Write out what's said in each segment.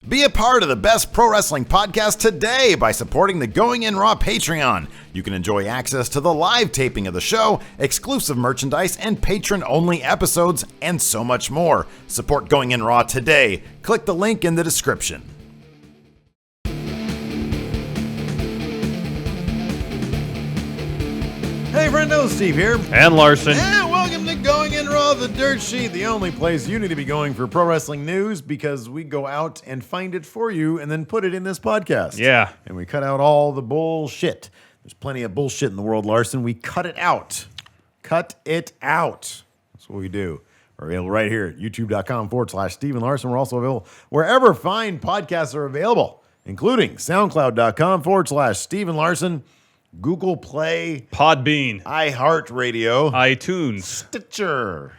Be a part of the best pro wrestling podcast today by supporting the Going In Raw Patreon. You can enjoy access to the live taping of the show, exclusive merchandise, and patron-only episodes, and so much more. Support Going In Raw today. Click the link in the description. Hey, friendo, Steve here. And Larson. And welcome to Going In Raw, the dirt sheet, the only place you need to be going for pro wrestling news, because we go out and find it for you and then put it in this podcast. Yeah. And we cut out all the bullshit. There's plenty of bullshit in the world, Larson. We cut it out. Cut it out. That's what we do. We're available right here at youtube.com/Steven Larson. We're also available wherever fine podcasts are available, including soundcloud.com/Steven Larson. Google Play, Podbean, iHeartRadio, iTunes, Stitcher,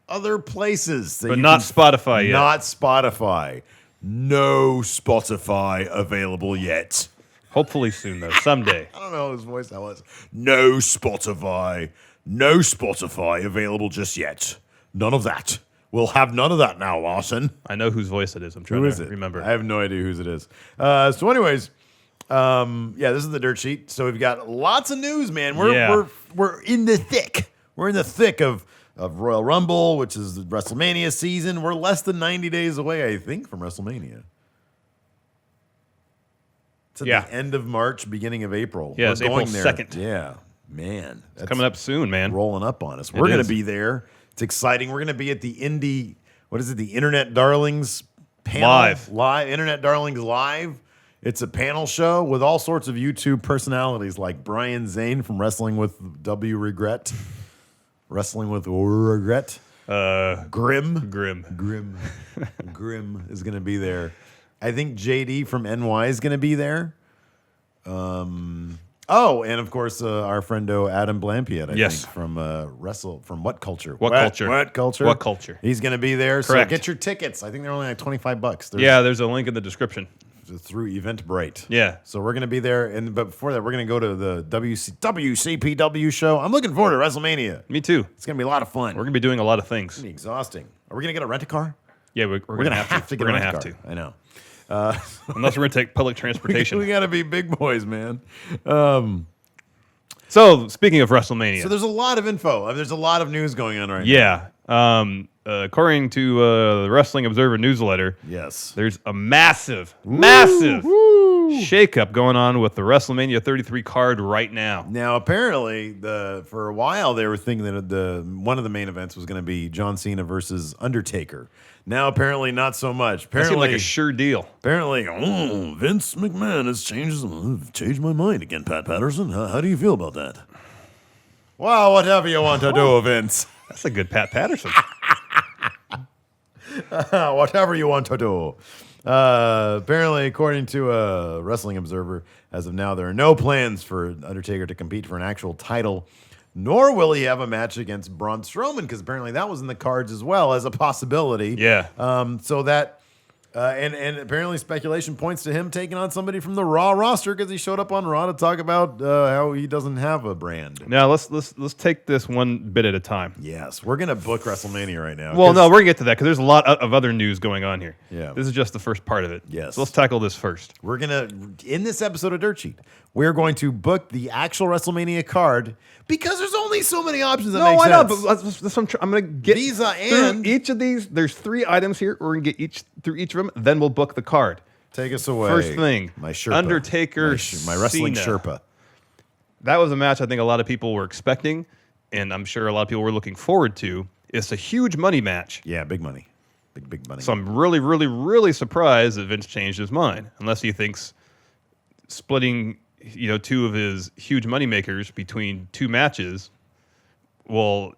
other places. but not Spotify yet. Not Spotify. No Spotify available yet. Hopefully soon, though. Someday. I don't know whose voice that was. No Spotify. No Spotify available just yet. None of that. We'll have none of that now, Larson. I know whose voice it is. I'm trying to remember. I have no idea whose it is. So anyways... this is the dirt sheet. So we've got lots of news, man. We're in the thick. We're in the thick of Royal Rumble, which is the Wrestlemania season. We're less than 90 days away, I think, from Wrestlemania. It's at the end of March, beginning of April. Yeah, it's April 2nd. Yeah, man. It's coming up soon, man. Rolling up on us. We're going to be there. It's exciting. We're going to be at the the Internet Darlings panel? Live. Internet Darlings Live. It's a panel show with all sorts of YouTube personalities like Brian Zane from Wrestling with Regret. Wrestling with Regret. Grim is going to be there. I think JD from NY is going to be there. And of course our friendo Adam Blampiet, I think, from from What Culture? What Culture? He's going to be there. Correct. So get your tickets. I think they're only like $25. There's a link in the description. Through Eventbrite. Yeah. So we're going to be there. But before that, we're going to go to the WCPW show. I'm looking forward to WrestleMania. Me too. It's going to be a lot of fun. We're going to be doing a lot of things. It's going to be exhausting. Are we going to get a rent-a-car? Yeah, we're going to have to. We're going to have to. I know. Unless we're going to take public transportation. we got to be big boys, man. So, speaking of WrestleMania. So there's a lot of info. There's a lot of news going on right now. Yeah. According to the Wrestling Observer newsletter, yes, there's a massive shakeup going on with the WrestleMania 33 card right now. Now, apparently, for a while they were thinking that one of the main events was going to be John Cena versus Undertaker. Now, apparently, not so much. Apparently, that seemed like a sure deal. Apparently, Vince McMahon has changed my mind again, Pat Patterson. How do you feel about that? Well, whatever you want to do, Vince. That's a good Pat Patterson. Whatever you want to do. Apparently, according to Wrestling Observer, as of now, there are no plans for Undertaker to compete for an actual title, nor will he have a match against Braun Strowman, because apparently that was in the cards as well as a possibility. Yeah. So that... and apparently speculation points to him taking on somebody from the Raw roster because he showed up on Raw to talk about how he doesn't have a brand. Now let's take this one bit at a time. Yes, we're gonna book WrestleMania right now. Well, no, we're gonna get to that because there's a lot of other news going on here. Yeah, this is just the first part of it. Yes, so let's tackle this first. We're gonna in this episode of Dirt Sheet, we're going to book the actual WrestleMania card because there's only so many options. That make sense. I'm gonna get Visa and each of these. There's 3 items here. We're gonna get through each of them. Then we'll book the card. Take us away. First thing, my Sherpa. Undertaker, my wrestling Cena. Sherpa. That was a match I think a lot of people were expecting, and I'm sure a lot of people were looking forward to. It's a huge money match. Yeah, big money. Big money. So I'm really, really, really surprised that Vince changed his mind, unless he thinks splitting, 2 of his huge money makers between 2 matches will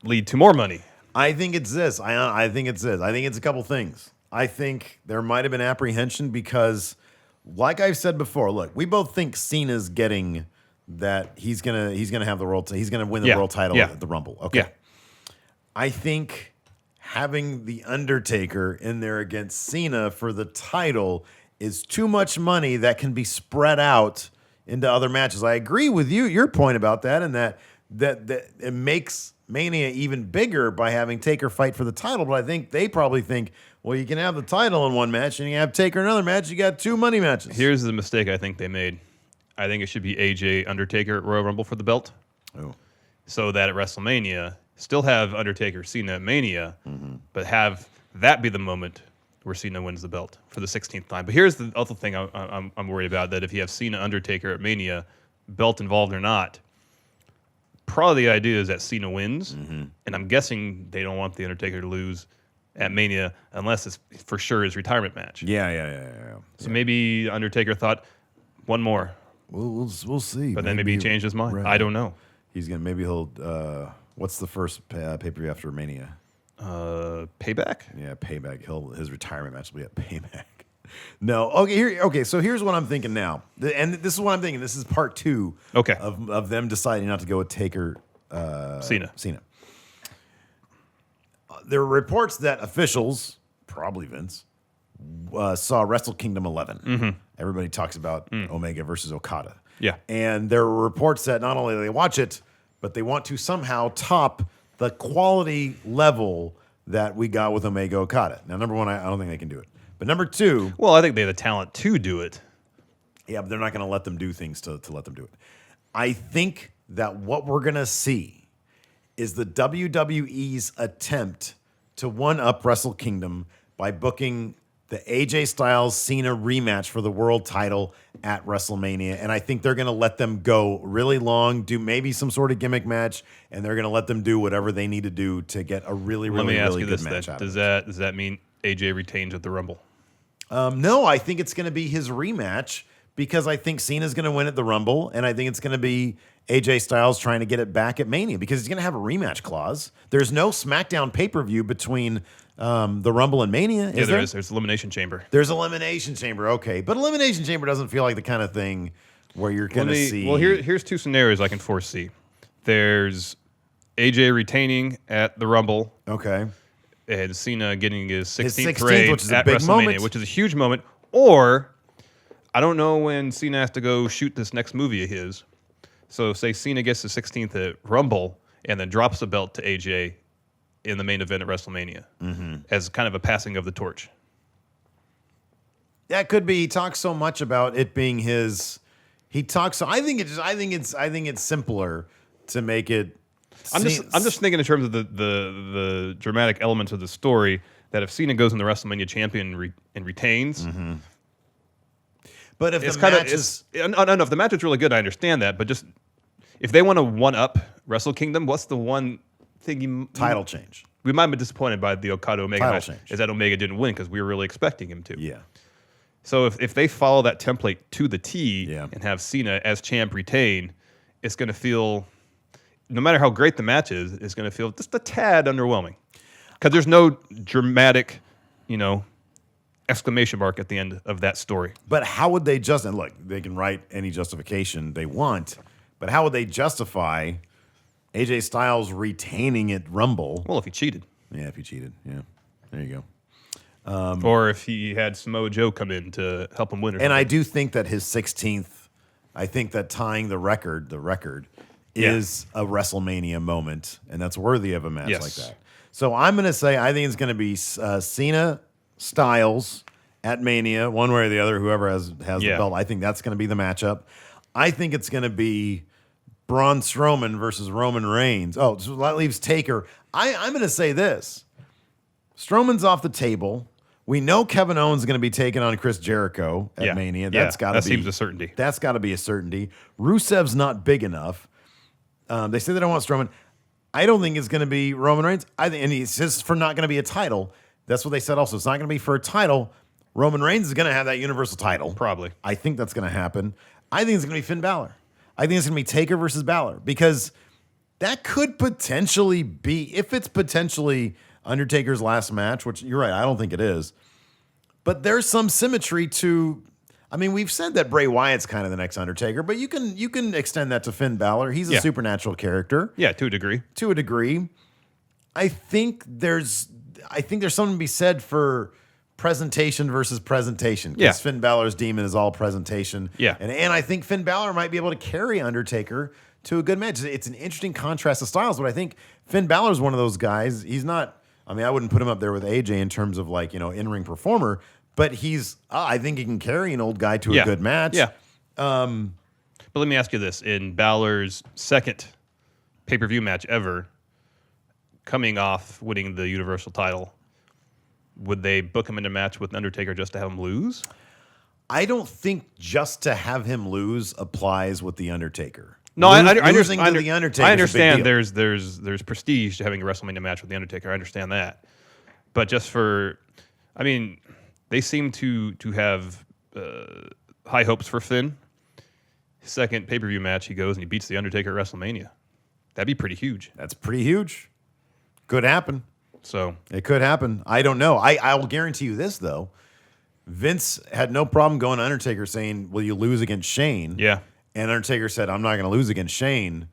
lead to more money. I think it's this. I think it's this. I think it's a couple things. I think there might have been apprehension because, like I've said before, look, we both think Cena's getting that he's gonna have the world. He's gonna win the world title at the Rumble. Okay. Yeah. I think having the Undertaker in there against Cena for the title is too much money that can be spread out into other matches. I agree with your point about that, and that it makes Mania even bigger by having Taker fight for the title. But I think they probably think, Well, you can have the title in one match, and you have Taker another match. You got 2 money matches. Here's the mistake I think they made. I think it should be AJ Undertaker at Royal Rumble for the belt. Oh. So that at WrestleMania, still have Undertaker Cena at Mania, but have that be the moment where Cena wins the belt for the 16th time. But here's the other thing I'm worried about, that if you have Cena Undertaker at Mania, belt involved or not, probably the idea is that Cena wins, and I'm guessing they don't want the Undertaker to lose at Mania unless it's for sure his retirement match. Yeah. So maybe Undertaker thought, one more. We'll see. But then maybe he changed his mind. Right. I don't know. Maybe he'll, what's the first pay-per-view after Mania? Payback? Yeah, Payback. His retirement match will be at Payback. No. Okay, so here's what I'm thinking now. And this is what I'm thinking. This is part 2 of them deciding not to go with Taker Cena. There are reports that officials, probably Vince, saw Wrestle Kingdom 11. Everybody talks about Omega versus Okada. Yeah. And there were reports that not only do they watch it, but they want to somehow top the quality level that we got with Omega Okada. Now, number one, I don't think they can do it. But number 2... Well, I think they have the talent to do it. Yeah, but they're not going to let them do things to let them do it. I think that what we're going to see is the WWE's attempt to one-up Wrestle Kingdom by booking the AJ Styles Cena rematch for the world title at WrestleMania. And I think they're going to let them go really long, do maybe some sort of gimmick match, and they're going to let them do whatever they need to do to get a really good match out of it. Does that mean AJ retains at the Rumble? No, I think it's going to be his rematch because I think Cena's going to win at the Rumble, and I think it's going to be AJ Styles trying to get it back at Mania because he's going to have a rematch clause. There's no SmackDown pay-per-view between the Rumble and Mania, is there? There's Elimination Chamber. There's Elimination Chamber, okay. But Elimination Chamber doesn't feel like the kind of thing where you're going to see... Well, here's 2 scenarios I can foresee. There's AJ retaining at the Rumble. Okay. And Cena getting his 16th reign which is at a big WrestleMania, moment. which is a huge moment. Or, I don't know when Cena has to go shoot this next movie of his. So, say Cena gets the 16th at Rumble and then drops the belt to AJ in the main event at WrestleMania as kind of a passing of the torch. That could be. He talks so much about it being his. He talks. So I think it's simpler to make it. I'm just thinking in terms of the dramatic elements of the story, that if Cena goes in the WrestleMania champion and retains, but if it's the kind match of is, if the match is really good, I understand that. But just if they want to one up Wrestle Kingdom, what's the one thing title change? We might be disappointed by the Okada Omega Title match, change. is that Omega didn't win because we were really expecting him to. Yeah. So if they follow that template to the T Yeah. and have Cena as champ retain, it's going to feel, no matter how great the match is, it's going to feel just a tad underwhelming. Because there's no dramatic, exclamation mark at the end of that story. But how would they and look, they can write any justification they want, but how would they justify AJ Styles retaining at Rumble? Well, if he cheated. Yeah, if he cheated. Yeah. There you go. Or if he had Samoa Joe come in to help him win. And I do think that his 16th, I think that tying the record is a WrestleMania moment, and that's worthy of a match like that. So I'm going to say I think it's going to be Cena Styles at Mania, one way or the other, whoever has the belt. I think that's going to be the matchup. I think it's going to be Braun Strowman versus Roman Reigns. Oh, so that leaves Taker. I'm going to say this. Strowman's off the table. We know Kevin Owens is going to be taking on Chris Jericho at Mania. That seems a certainty. That's got to be a certainty. Rusev's not big enough. They say they don't want Strowman. I don't think it's going to be Roman Reigns. And it's just for not going to be a title. That's what they said also. It's not going to be for a title. Roman Reigns is going to have that Universal title. Probably. I think that's going to happen. I think it's going to be Finn Balor. I think it's going to be Taker versus Balor because that could potentially be, if it's potentially Undertaker's last match, which you're right, I don't think it is, but there's some symmetry to, I mean, we've said that Bray Wyatt's kind of the next Undertaker, but you can extend that to Finn Balor. He's a supernatural character. Yeah, to a degree. To a degree. I think there's something to be said for presentation versus presentation. Because Finn Balor's demon is all presentation. Yeah. And I think Finn Balor might be able to carry Undertaker to a good match. It's an interesting contrast of styles, but I think Finn Balor's one of those guys. He's not I mean, I wouldn't put him up there with AJ in terms of like, in-ring performer, but I think he can carry an old guy to a good match. Yeah. But let me ask you this. In Balor's second pay-per-view match ever, coming off winning the Universal title, would they book him in a match with Undertaker just to have him lose? I don't think just to have him lose applies with the Undertaker. No, I understand. The Undertaker. I understand. There's prestige to having a WrestleMania match with the Undertaker. I understand that, but just they seem to have high hopes for Finn. His second pay-per-view match, he goes and he beats the Undertaker at WrestleMania. That'd be pretty huge. That's pretty huge. Could happen. So it could happen. I don't know. I will guarantee you this though. Vince had no problem going to Undertaker saying, "Will you lose against Shane?" Yeah. And Undertaker said, "I'm not going to lose against Shane."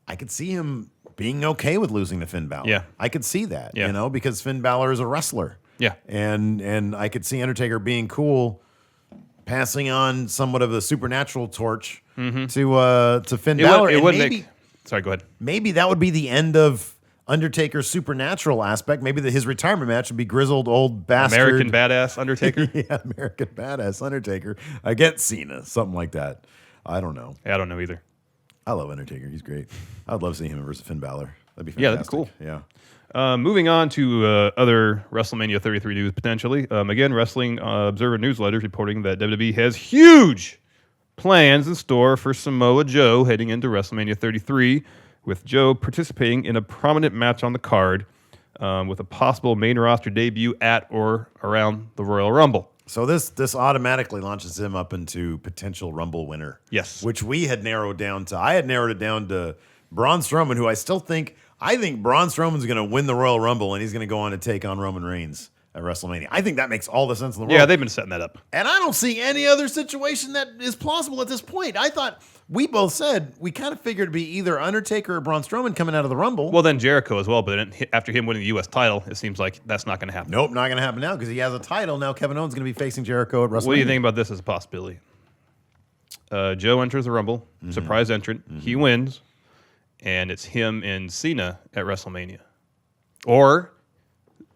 I could see him being okay with losing to Finn Balor. Yeah. I could see that, Yeah. because Finn Balor is a wrestler. Yeah. And I could see Undertaker being cool, passing on somewhat of a supernatural torch to Finn Balor. Sorry, go ahead. Maybe that would be the end of Undertaker's supernatural aspect. Maybe his retirement match would be grizzled old bastard. American Badass Undertaker? Yeah, American Badass Undertaker against Cena, something like that. I don't know. Yeah, I don't know either. I love Undertaker. He's great. I'd love seeing him versus Finn Balor. That'd be fantastic. Yeah, that'd be cool. Yeah. Moving on to other WrestleMania 33 news, potentially. Again, Wrestling Observer Newsletter reporting that WWE has huge plans in store for Samoa Joe heading into WrestleMania 33, with Joe participating in a prominent match on the card with a possible main roster debut at or around the Royal Rumble. So this automatically launches him up into potential Rumble winner. Yes. Which we had narrowed down to. I had narrowed it down to Braun Strowman, who I think Braun Strowman's going to win the Royal Rumble, and he's going to go on to take on Roman Reigns at WrestleMania. I think that makes all the sense in the world. Yeah, they've been setting that up. And I don't see any other situation that is plausible at this point. I thought we both said we kind of figured it'd be either Undertaker or Braun Strowman coming out of the Rumble. Well, then Jericho as well, but then after him winning the U.S. title, it seems like that's not going to happen. Nope, not going to happen now because he has a title. Now Kevin Owens is going to be facing Jericho at WrestleMania. What do you think about this as a possibility? Joe enters the Rumble, surprise entrant. He wins, and it's him and Cena at WrestleMania. Or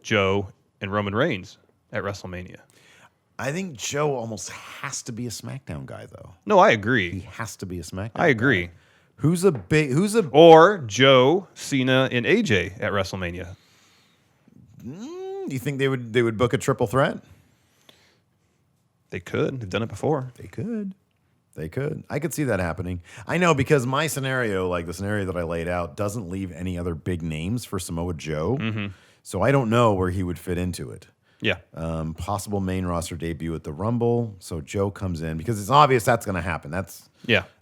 Joe and Roman Reigns at WrestleMania. I think Joe almost has to be a SmackDown guy, though. No, I agree. He has to be a SmackDown I agree. guy. Or Joe, Cena, and AJ at WrestleMania. You think they would book a triple threat? They could. They've done it before. They could. I could see that happening. I know because my scenario, like the scenario that I laid out, doesn't leave any other big names for Samoa Joe. So I don't know where he would fit into it. Yeah. Possible main roster debut at the Rumble. So Joe comes in because it's obvious that's going to happen.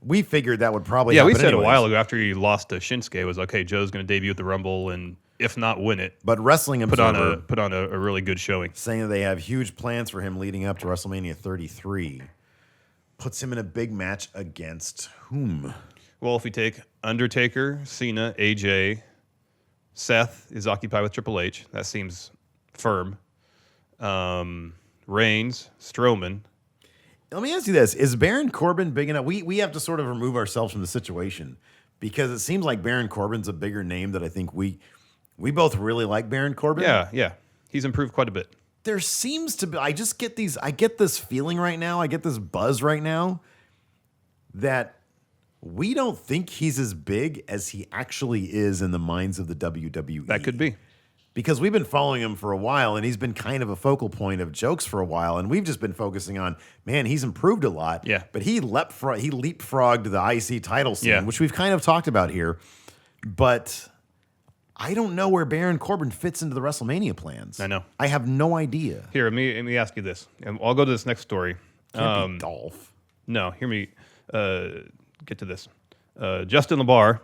We figured that would probably happen. We said anyways. a while ago after he lost to Shinsuke, it was okay, Joe's going to debut at the Rumble and if not win it, but Wrestling Observer put on a really good showing. Saying that they have huge plans for him leading up to WrestleMania 33. Puts him in a big match against whom? Well, if we take Undertaker, Cena, AJ, Seth is occupied with Triple H. That seems firm. Reigns, Strowman. Let me ask you this. Is Baron Corbin big enough? We have to sort of remove ourselves from the situation because it seems like Baron Corbin's a bigger name that I think we both really like Baron Corbin. Yeah. He's improved quite a bit. There seems to be, I get this feeling right now, I get this buzz right now that we don't think he's as big as he actually is in the minds of the WWE. That could be. Because we've been following him for a while, and he's been kind of a focal point of jokes for a while, and we've just been focusing on, man, he's improved a lot. Yeah. But he leapfrogged the IC title scene, which we've kind of talked about here. But I don't know where Baron Corbin fits into the WrestleMania plans. I know. I have no idea. Here, let me ask you this, and I'll go to this next story. Can't be Dolph. No, hear me get to this. Justin LeBar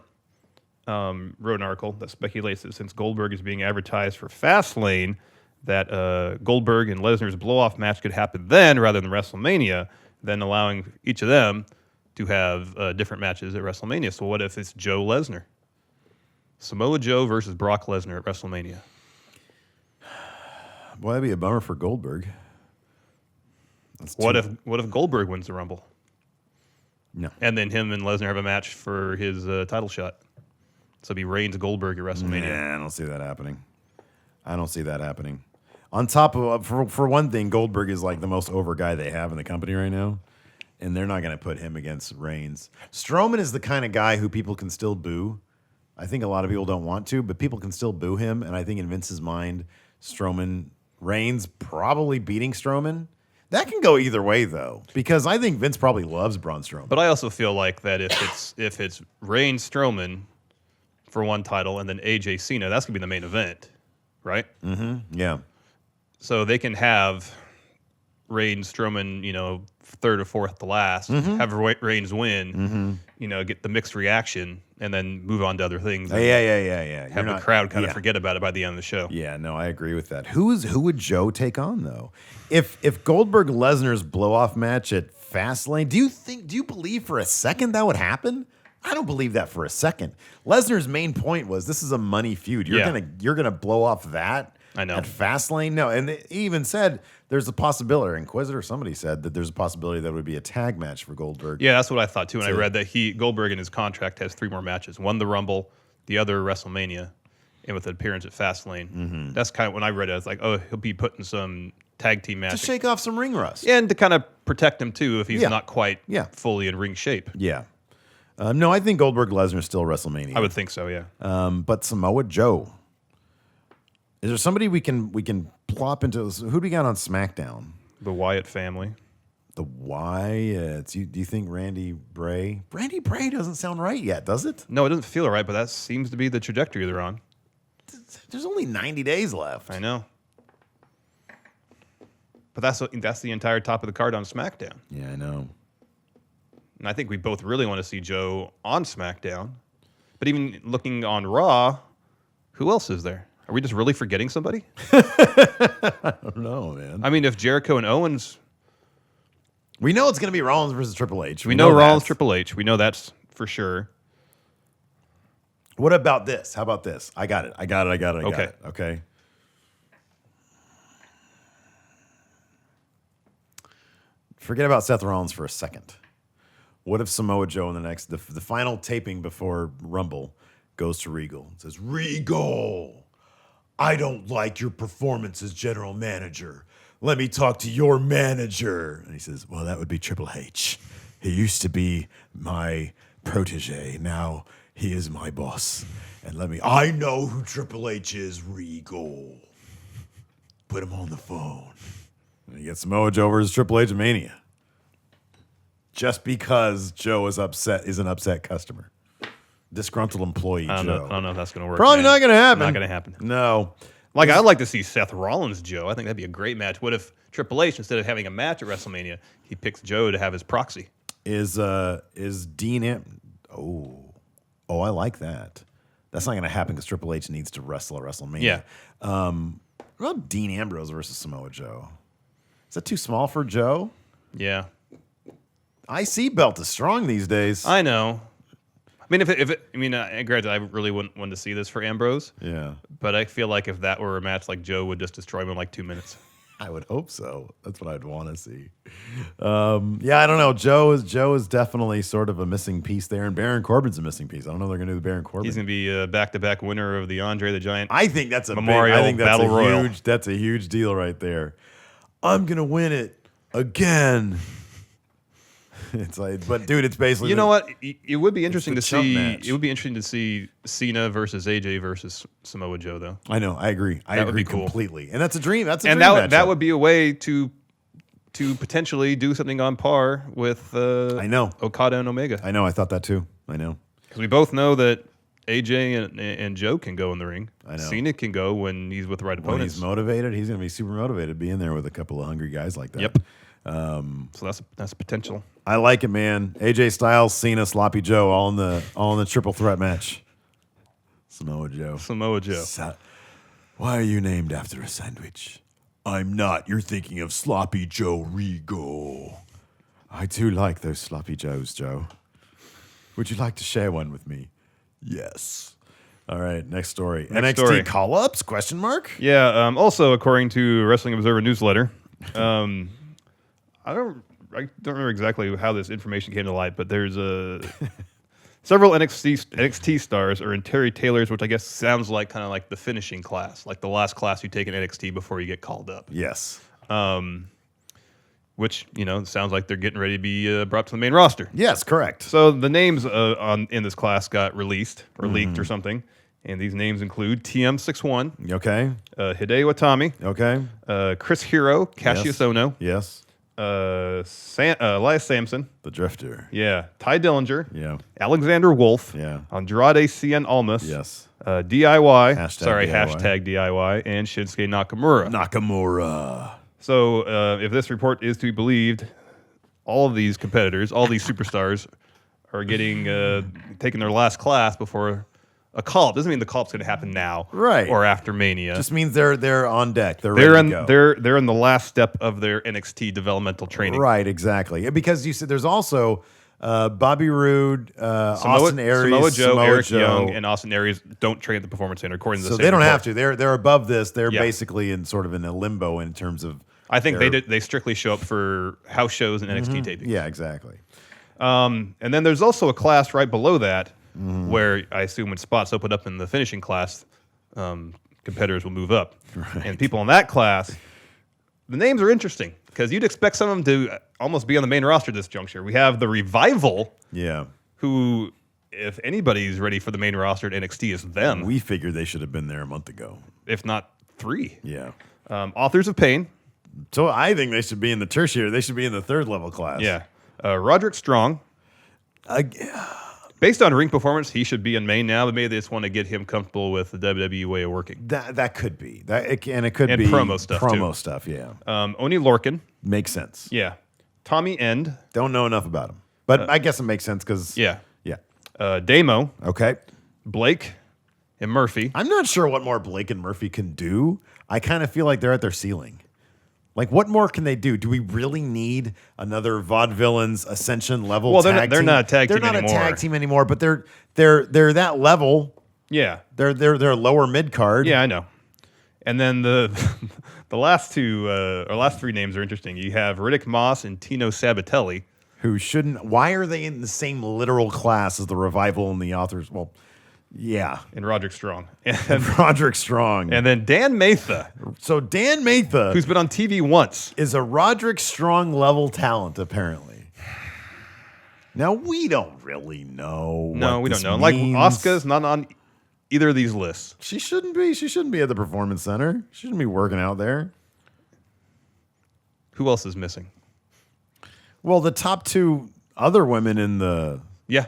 wrote an article that speculates that since Goldberg is being advertised for Fastlane, that Goldberg and Lesnar's blow-off match could happen then rather than WrestleMania, then allowing each of them to have different matches at WrestleMania. So what if it's Joe Lesnar? Samoa Joe versus Brock Lesnar at WrestleMania. Boy, that'd be a bummer for Goldberg. What if Goldberg wins the Rumble? No. And then him and Lesnar have a match for his title shot. So it'd be Reigns Goldberg at WrestleMania. Nah, I don't see that happening. I don't see that happening. On top of, for one thing, Goldberg is like the most over guy they have in the company right now, and they're not going to put him against Reigns. Strowman is the kind of guy who people can still boo. I think a lot of people don't want to, but people can still boo him, and I think in Vince's mind, Reigns probably beating Strowman. That can go either way, though, because I think Vince probably loves Braun Strowman. But I also feel like that if it's Reigns Strowman for one title and then AJ Cena, that's gonna be the main event, right? Mm-hmm. Yeah. So they can have Reigns Strowman, third or fourth to last, have Reigns win, get the mixed reaction, and then move on to other things. Yeah. Have the crowd kind of forget about it by the end of the show. Yeah, no, I agree with that. Who would Joe take on though? If Goldberg Lesnar's blow off match at Fastlane, do you believe for a second that would happen? I don't believe that for a second. Lesnar's main point was this is a money feud. You're gonna blow off that. I know. At Fastlane, no, and he even said there's a possibility. Or Inquisitor, somebody said that there's a possibility that it would be a tag match for Goldberg. Yeah, that's what I thought too. And I read that Goldberg in his contract has 3 more matches: one the Rumble, the other WrestleMania, and with an appearance at Fastlane. Mm-hmm. That's kind of when I read it. I was like, oh, he'll be putting some tag team matches to shake off some ring rust, and to kind of protect him too if he's not quite fully in ring shape. Yeah. No, I think Goldberg Lesnar is still WrestleMania. I would think so. Yeah. But Samoa Joe. Is there somebody we can plop into? Who do we got on SmackDown? The Wyatt family. The Wyatts. Do you think Randy Bray? Randy Bray doesn't sound right yet, does it? No, it doesn't feel right, but that seems to be the trajectory they're on. There's only 90 days left. I know. But that's the entire top of the card on SmackDown. Yeah, I know. And I think we both really want to see Joe on SmackDown. But even looking on Raw, who else is there? Are we just really forgetting somebody? I don't know, man. I mean, if Jericho and Owens... We know it's going to be Rollins versus Triple H. We know Rollins, Triple H. We know that's for sure. What about this? How about this? I got it. Okay. Forget about Seth Rollins for a second. What if Samoa Joe in the final taping before Rumble goes to Regal and says, Regal, I don't like your performance as general manager. Let me talk to your manager. And he says, well, that would be Triple H. He used to be my protege. Now he is my boss. And I know who Triple H is, Regal. Put him on the phone. And he gets Samoa Joe versus Triple H Mania. Just because Joe is an upset customer. Disgruntled employee Joe. I don't know if that's going to work. Probably not going to happen. Not going to happen. No. I'd like to see Seth Rollins Joe. I think that'd be a great match. What if Triple H, instead of having a match at WrestleMania, he picks Joe to have his proxy? Is Dean Oh, I like that. That's not going to happen because Triple H needs to wrestle at WrestleMania. Yeah. What about Dean Ambrose versus Samoa Joe? Is that too small for Joe? Yeah. IC belt is strong these days. I know. I mean, granted, I really wouldn't want to see this for Ambrose. Yeah. But I feel like if that were a match, like Joe would just destroy him in like 2 minutes. I would hope so. That's what I'd want to see. I don't know. Joe is definitely sort of a missing piece there, and Baron Corbin's a missing piece. I don't know if they're going to do the Baron Corbin. He's going to be a back-to-back winner of the Andre the Giant. I think that's a Memorial Battle Royal. That's a huge deal right there. I'm going to win it again. It's like, but dude, it's basically. You know what? It would be interesting to see. Match. It would be interesting to see Cena versus AJ versus Samoa Joe, though. I know. I agree. I agree completely. And that's a dream. That would be a way to potentially do something on par with. I know Okada and Omega. I know. I thought that too. I know because we both know that AJ and Joe can go in the ring. I know. Cena can go when he's with the right opponents. When he's motivated, he's going to be super motivated being there with a couple of hungry guys like that. Yep. So that's potential. I like it, man. AJ Styles, Cena, Sloppy Joe, all in the triple threat match. Samoa Joe. Why are you named after a sandwich? I'm not. You're thinking of Sloppy Joe Regal. I do like those Sloppy Joes, Joe. Would you like to share one with me? Yes. All right, next story. NXT call-ups? ? Yeah. Also, according to Wrestling Observer newsletter, I don't remember exactly how this information came to light, but there's Several NXT stars are in Terry Taylor's, which I guess sounds like kind of like the finishing class, like the last class you take in NXT before you get called up. Yes. Which, sounds like they're getting ready to be brought to the main roster. Yes, correct. So the names in this class got released or leaked or something. And these names include TM61. Okay. Hideo Itami. Okay. Chris Hero. Cassius Ohno. Yes. Elias Sampson. The Drifter. Yeah. Ty Dillinger. Yeah. Alexander Wolf. Yeah. Andrade Cien Almas. Yes. DIY. DIY. Hashtag DIY. And Shinsuke Nakamura. So if this report is to be believed, all of these competitors, all these superstars are getting taking their last class before a call-up. Doesn't mean the call-up's going to happen now, right, or after Mania. Just means they're on deck. They're ready to go. They're in the last step of their NXT developmental training. Right, exactly. Because you said there's also Bobby Roode, Austin Aries, Samoa Joe, Eric Joe. Young, and Austin Aries don't train at the Performance Center according to the So same they don't report. have to. They're above this. They're basically in sort of in a limbo in terms of. I think they strictly show up for house shows and NXT tapings. Yeah, exactly. And then there's also a class right below that where I assume when spots open up in the finishing class, competitors will move up. Right. And people in that class, the names are interesting because you'd expect some of them to almost be on the main roster at this juncture. We have the Revival, who, if anybody's ready for the main roster at NXT, is them. We figured they should have been there a month ago, if not 3. Yeah. Authors of Pain. So I think they should be in the tertiary. They should be in the third level class. Yeah. Roderick Strong. Based on ring performance, he should be in main now, but maybe they just want to get him comfortable with the WWE way of working. That could be. It could be promo stuff, Promo too. stuff, yeah. Oni Lorcan. Makes sense. Yeah. Tommy End. Don't know enough about him. But I guess it makes sense because... Yeah. Yeah. Damo. Okay. Blake and Murphy. I'm not sure what more Blake and Murphy can do. I kind of feel like they're at their ceiling. Like, what more can they do? Do we really need another Vaudevillains Ascension level tag team? They're not a tag team anymore. They're not a tag team anymore, but they're that level. Yeah. They're lower mid card. Yeah, I know. And then the last two or last 3 names are interesting. You have Riddick Moss and Tino Sabatelli. Who shouldn't? Why are they in the same literal class as the Revival and the Authors? Well, yeah. And Roderick Strong. And Roderick Strong. And then Dan Matha. So Dan Matha, who's been on TV once, is a Roderick Strong level talent, apparently. Now, we don't really know. No, we don't know. Means. Like, Asuka's not on either of these lists. She shouldn't be. She shouldn't be at the Performance Center. She shouldn't be working out there. Who else is missing? Well, the top 2 other women in the... Yeah.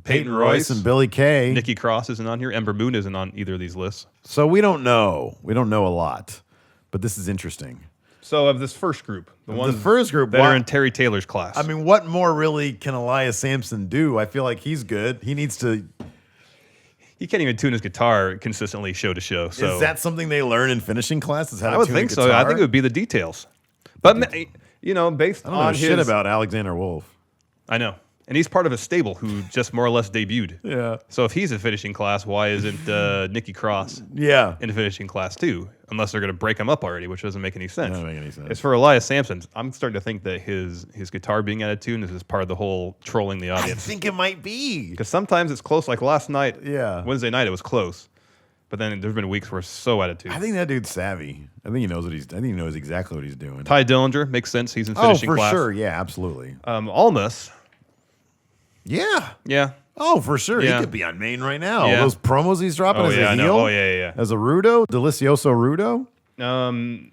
Peyton Royce and Billie Kay. Nikki Cross isn't on here. Ember Moon isn't on either of these lists. So we don't know. We don't know a lot. But this is interesting. So of this first group, the first group that are in Terry Taylor's class. I mean, what more really can Elias Sampson do? I feel like he's good. He needs to... He can't even tune his guitar consistently show to show. So is that something they learn in finishing classes? How I to would tune think a so. guitar? I think it would be the details. But, based I don't know his... shit about Alexander Wolf. I know. And he's part of a stable who just more or less debuted. Yeah. So if he's in finishing class, why isn't Nikki Cross in finishing class too? Unless they're going to break him up already, which doesn't make any sense. Doesn't make any sense. As for Elias Sampson, I'm starting to think that his guitar being out of tune is part of the whole trolling the I audience. think it might be. Because sometimes it's close. Like last night, Yeah. Wednesday night, it was close. But then there's been weeks where it's so out of tune. I think that dude's savvy. I think he knows I think he knows exactly what he's doing. Ty Dillinger makes sense. He's in finishing class. for sure. Yeah, absolutely. Almas. Yeah. Yeah. Oh, for sure. Yeah. He could be on main right now. Yeah. All those promos he's dropping as a heel. Oh, yeah. As a Rudo, Delicioso Rudo. And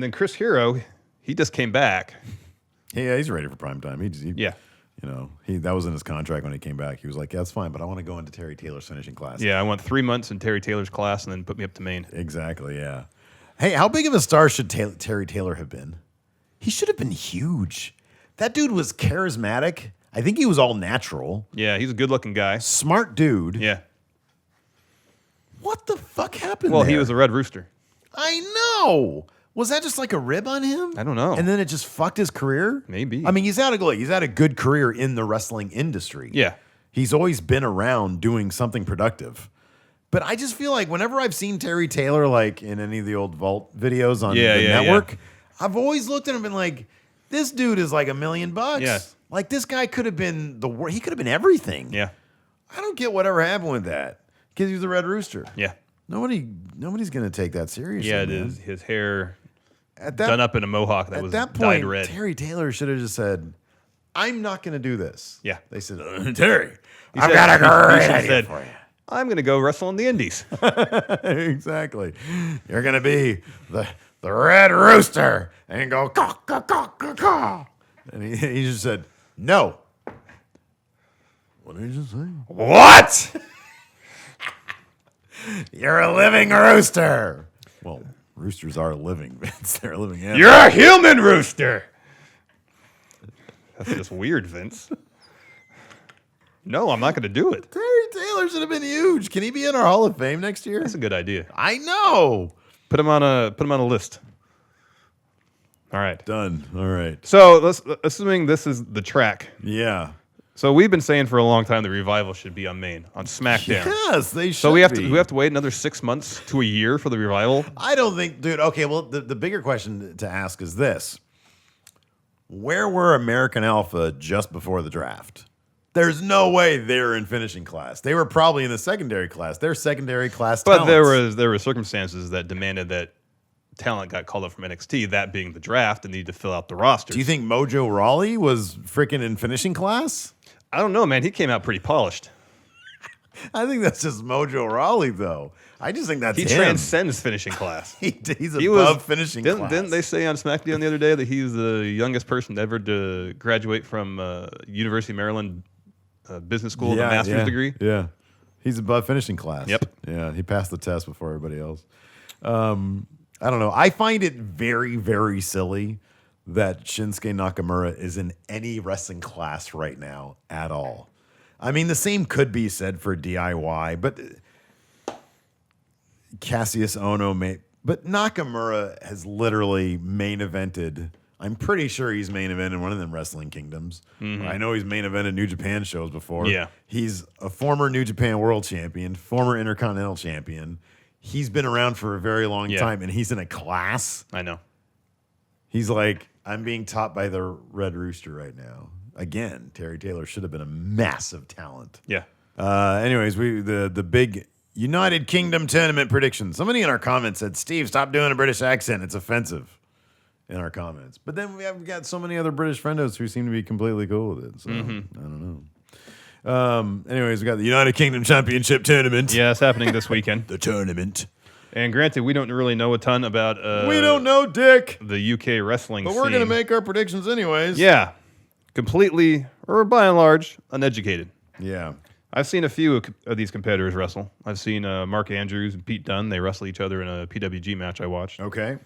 then Chris Hero, he just came back. Yeah, he's ready for prime time. Yeah. You know, that was in his contract when he came back. He was like, yeah, that's fine, but I want to go into Terry Taylor's finishing class. Yeah, I went 3 months in Terry Taylor's class and then put me up to main. Exactly, yeah. Hey, how big of a star should Terry Taylor have been? He should have been huge. That dude was charismatic. I think he was all natural. Yeah, he's a good-looking guy. Smart dude. Yeah. What the fuck happened Well, there? he was a Red Rooster. I know. Was that just like a rib on him? I don't know. And then it just fucked his career? Maybe. I mean, he's had a good career in the wrestling industry. Yeah. He's always been around doing something productive. But I just feel like whenever I've seen Terry Taylor, like in any of the old Vault videos on the network, I've always looked at him and been like, this dude is like $1 million. Yeah. Like, this guy could have been he could have been everything. Yeah. I don't get whatever happened with that. Because he was a Red Rooster. Yeah. Nobody's going to take that seriously. Yeah, his hair done up in a mohawk that was dyed red. Terry Taylor should have just said, I'm not going to do this. Yeah. They said, Terry, I've got a great idea for you. I'm going to go wrestle in the Indies. Exactly. You're going to be the Red Rooster and go, caw, caw, caw, caw, caw. And he just said, no. What did he just say? What? You're a living rooster. Well, roosters are living, Vince. They're living animals. You're a human rooster. That's just weird, Vince. No, I'm not going to do it. Terry Taylor should have been huge. Can he be in our Hall of Fame next year? That's a good idea. I know. Put him on a list. All right. Done. All right. So assuming this is the track. Yeah. So we've been saying for a long time the Revival should be on Main, on SmackDown. Yes, they should. So we have to wait another 6 months to a year for the Revival. I don't think, dude. Okay, well, the bigger question to ask is this: where were American Alpha just before the draft? There's no way they're in finishing class. They were probably in the secondary class. They're secondary class. But talents. there were circumstances that demanded that talent got called up from NXT. That being the draft and need to fill out the roster. Do you think Mojo Rawley was freaking in finishing class? I don't know, man. He came out pretty polished. I think that's just Mojo Rawley, though. I just think that's he him. transcends finishing class. He's above finishing class. Didn't they say on SmackDown the other day that he's the youngest person ever to graduate from University of Maryland Business School with a master's degree? Yeah. He's above finishing class. Yep. Yeah, he passed the test before everybody else. I don't know. I find it very, very silly that Shinsuke Nakamura is in any wrestling class right now at all. I mean, the same could be said for DIY, but Cassius Ono but Nakamura has literally main evented. I'm pretty sure he's main evented one of them Wrestling Kingdoms. Mm-hmm. I know he's main evented New Japan shows before. Yeah. He's a former New Japan World Champion, former Intercontinental Champion. He's been around for a very long time, and he's in a class. I know. He's like, I'm being taught by the Red Rooster right now. Again, Terry Taylor should have been a massive talent. Yeah. Anyways, the big United Kingdom tournament prediction. Somebody in our comments said, Steve, stop doing a British accent. It's offensive in our comments. But then we've got so many other British friendos who seem to be completely cool with it. So I don't know. Anyways, we got the United Kingdom Championship tournament. Yeah, it's happening this weekend. The tournament. And granted, we don't really know a ton about we don't know, Dick. The UK wrestling but scene. We're going to make our predictions anyways. Yeah. Completely, or by and large, uneducated. Yeah. I've seen a few of these competitors wrestle. I've seen Mark Andrews and Pete Dunne. They wrestle each other in a PWG match I watched. Okay.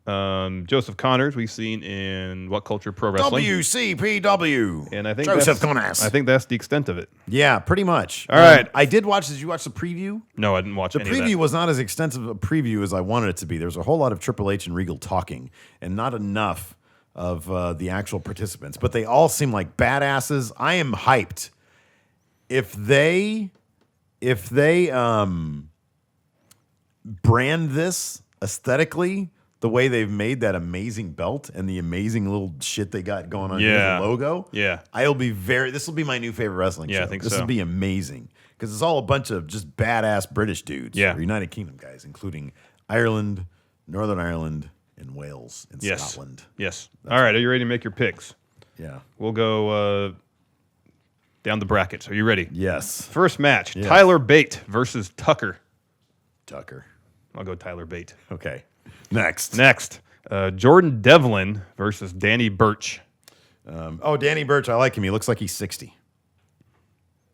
Joseph Connors we've seen in What Culture Pro Wrestling. WCPW. And I think Joseph Connors. I think that's the extent of it. Yeah, pretty much. All right. I did watch. Did you watch the preview? No, I didn't watch the any preview. of that. Was not as extensive a preview as I wanted it to be. There's a whole lot of Triple H and Regal talking, and not enough of the actual participants. But they all seem like badasses. I am hyped. If they brand this aesthetically the way they've made that amazing belt and the amazing little shit they got going on here with the logo, this will be my new favorite wrestling show. I think this so. will be amazing because it's all a bunch of just badass British dudes, or United Kingdom guys, including Ireland, Northern Ireland, and Wales, and Scotland. Yes. All right, are you ready to make your picks? Yeah. We'll go down the brackets. Are you ready? Yes. First match, Tyler Bate versus Tucker. I'll go Tyler Bate. Okay. Next, Jordan Devlin versus Danny Burch. Danny Burch, I like him. He looks like he's 60.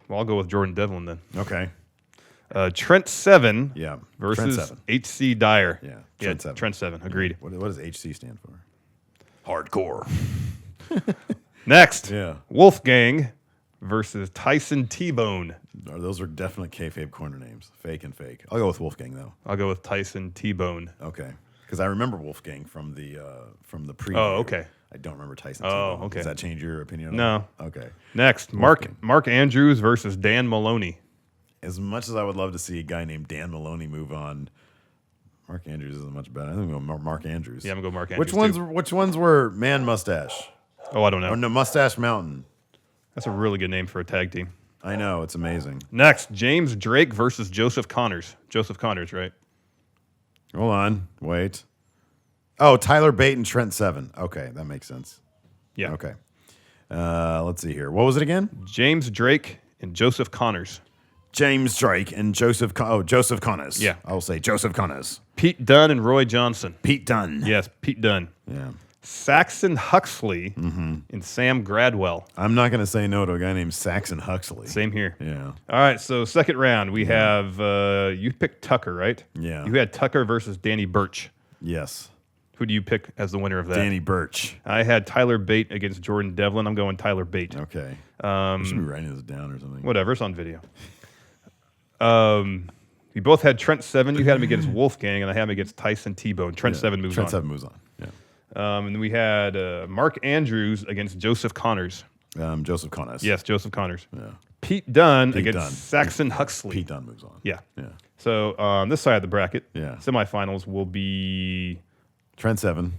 Well, I'll go with Jordan Devlin then. Okay. Trent Seven versus Trent Seven. H.C. Dyer. Trent Seven. Trent Seven, agreed. What does HC stand for? Hardcore. Next, Wolfgang versus Tyson T-Bone. Those are definite kayfabe corner names. Fake and fake. I'll go with Wolfgang, though. I'll go with Tyson T-Bone. Okay. Because I remember Wolfgang from the preview. Oh, okay. I don't remember Tyson T-Bone. Okay. Does that change your opinion? No. Okay. Next, Mark Andrews versus Dan Maloney. As much as I would love to see a guy named Dan Maloney move on, Mark Andrews isn't much better. I think I'm going to go Mark Andrews. Yeah, I'm going to go Mark Andrews. Which ones were Man Mustache? Oh, I don't know. Or no, Mustache Mountain. That's a really good name for a tag team. I know, it's amazing. Next, James Drake versus Joseph Connors. Joseph Connors, right? Hold on, wait. Oh, Tyler Bate and Trent Seven. Okay, that makes sense. Yeah. Okay. Let's see here. What was it again? James Drake and Joseph Connors. James Drake and Joseph Connors. Yeah. I'll say Joseph Connors. Pete Dunne and Roy Johnson. Pete Dunne. Yes, Pete Dunne. Yeah. Saxon Huxley and Sam Gradwell. I'm not going to say no to a guy named Saxon Huxley. Same here. Yeah. All right, so second round, we have, you picked Tucker, right? Yeah. You had Tucker versus Danny Burch. Yes. Who do you pick as the winner of that? Danny Burch. I had Tyler Bate against Jordan Devlin. I'm going Tyler Bate. Okay. You should be writing this down or something. Whatever, it's on video. We both had Trent Seven. You had him against Wolfgang, and I had him against Tyson T-Bone. Trent Seven moves on. Trent Seven moves on. Yeah. And then we had Mark Andrews against Joseph Connors. Joseph Connors. Yes, Joseph Connors. Yeah. Pete Dunne against Dunne. Saxon Huxley. Pete Dunne moves on. Yeah. Yeah. So on this side of the bracket, Yeah. semifinals will be Trent Seven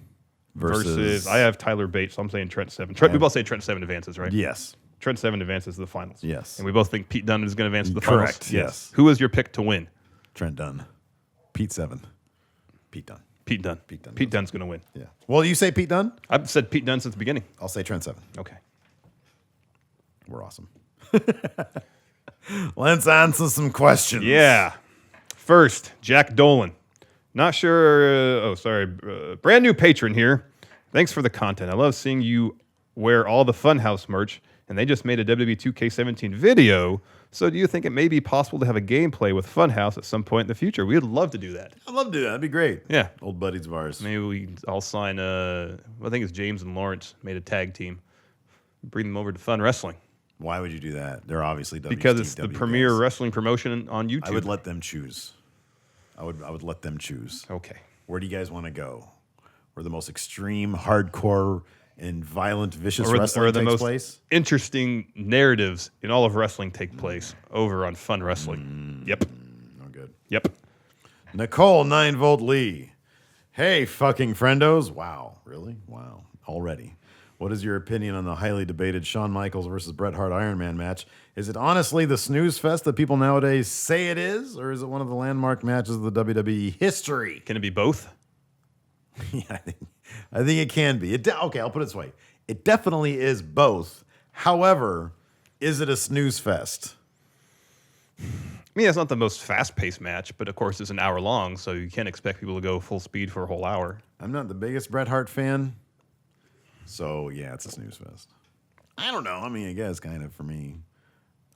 versus I have Tyler Bate, so I'm saying Trent Seven. We both say Trent Seven advances, right? Yes. Trent Seven advances to the finals. Yes. And we both think Pete Dunne is going to advance to the Correct, finals. yes. Who was your pick to win? Trent Dunne. Pete Seven. Pete Dunne. Pete Dunne. Pete Dunne. Pete Dunne's going to win. Yeah. Well, you say Pete Dunne? I've said Pete Dunne since the beginning. I'll say Trent Seven. Okay. We're awesome. Let's answer some questions. Yeah. First, Jack Dolan. Not sure. Brand new patron here. Thanks for the content. I love seeing you wear all the Funhouse merch, and they just made a WWE 2K17 video. So do you think it may be possible to have a gameplay with Funhouse at some point in the future? We would love to do that. I'd love to do that. That'd be great. Yeah. Old buddies of ours. Maybe we all sign, I think it's James and Lawrence made a tag team. Bring them over to Fun Wrestling. Why would you do that? They're obviously WCW Because it's the premier guys. wrestling promotion on YouTube. I would let them choose. I would let them choose. Okay. Where do you guys want to go? Where the most extreme, hardcore, and violent, vicious wrestling or the takes most place? interesting narratives in all of wrestling take place over on Fun Wrestling. Yep. No good. Yep. Nicole 9-Volt Lee. Hey, fucking friendos. Wow. Really? Wow. Already. What is your opinion on the highly debated Shawn Michaels versus Bret Hart Iron Man match? Is it honestly the snooze fest that people nowadays say it is, or is it one of the landmark matches of the WWE history? Can it be both? Yeah, I think it can be. Okay, I'll put it this way. It definitely is both. However, is it a snooze fest? I mean, it's not the most fast-paced match, but of course it's an hour long, so you can't expect people to go full speed for a whole hour. I'm not the biggest Bret Hart fan, so yeah, it's a snooze fest. I don't know. I mean, I guess kind of for me.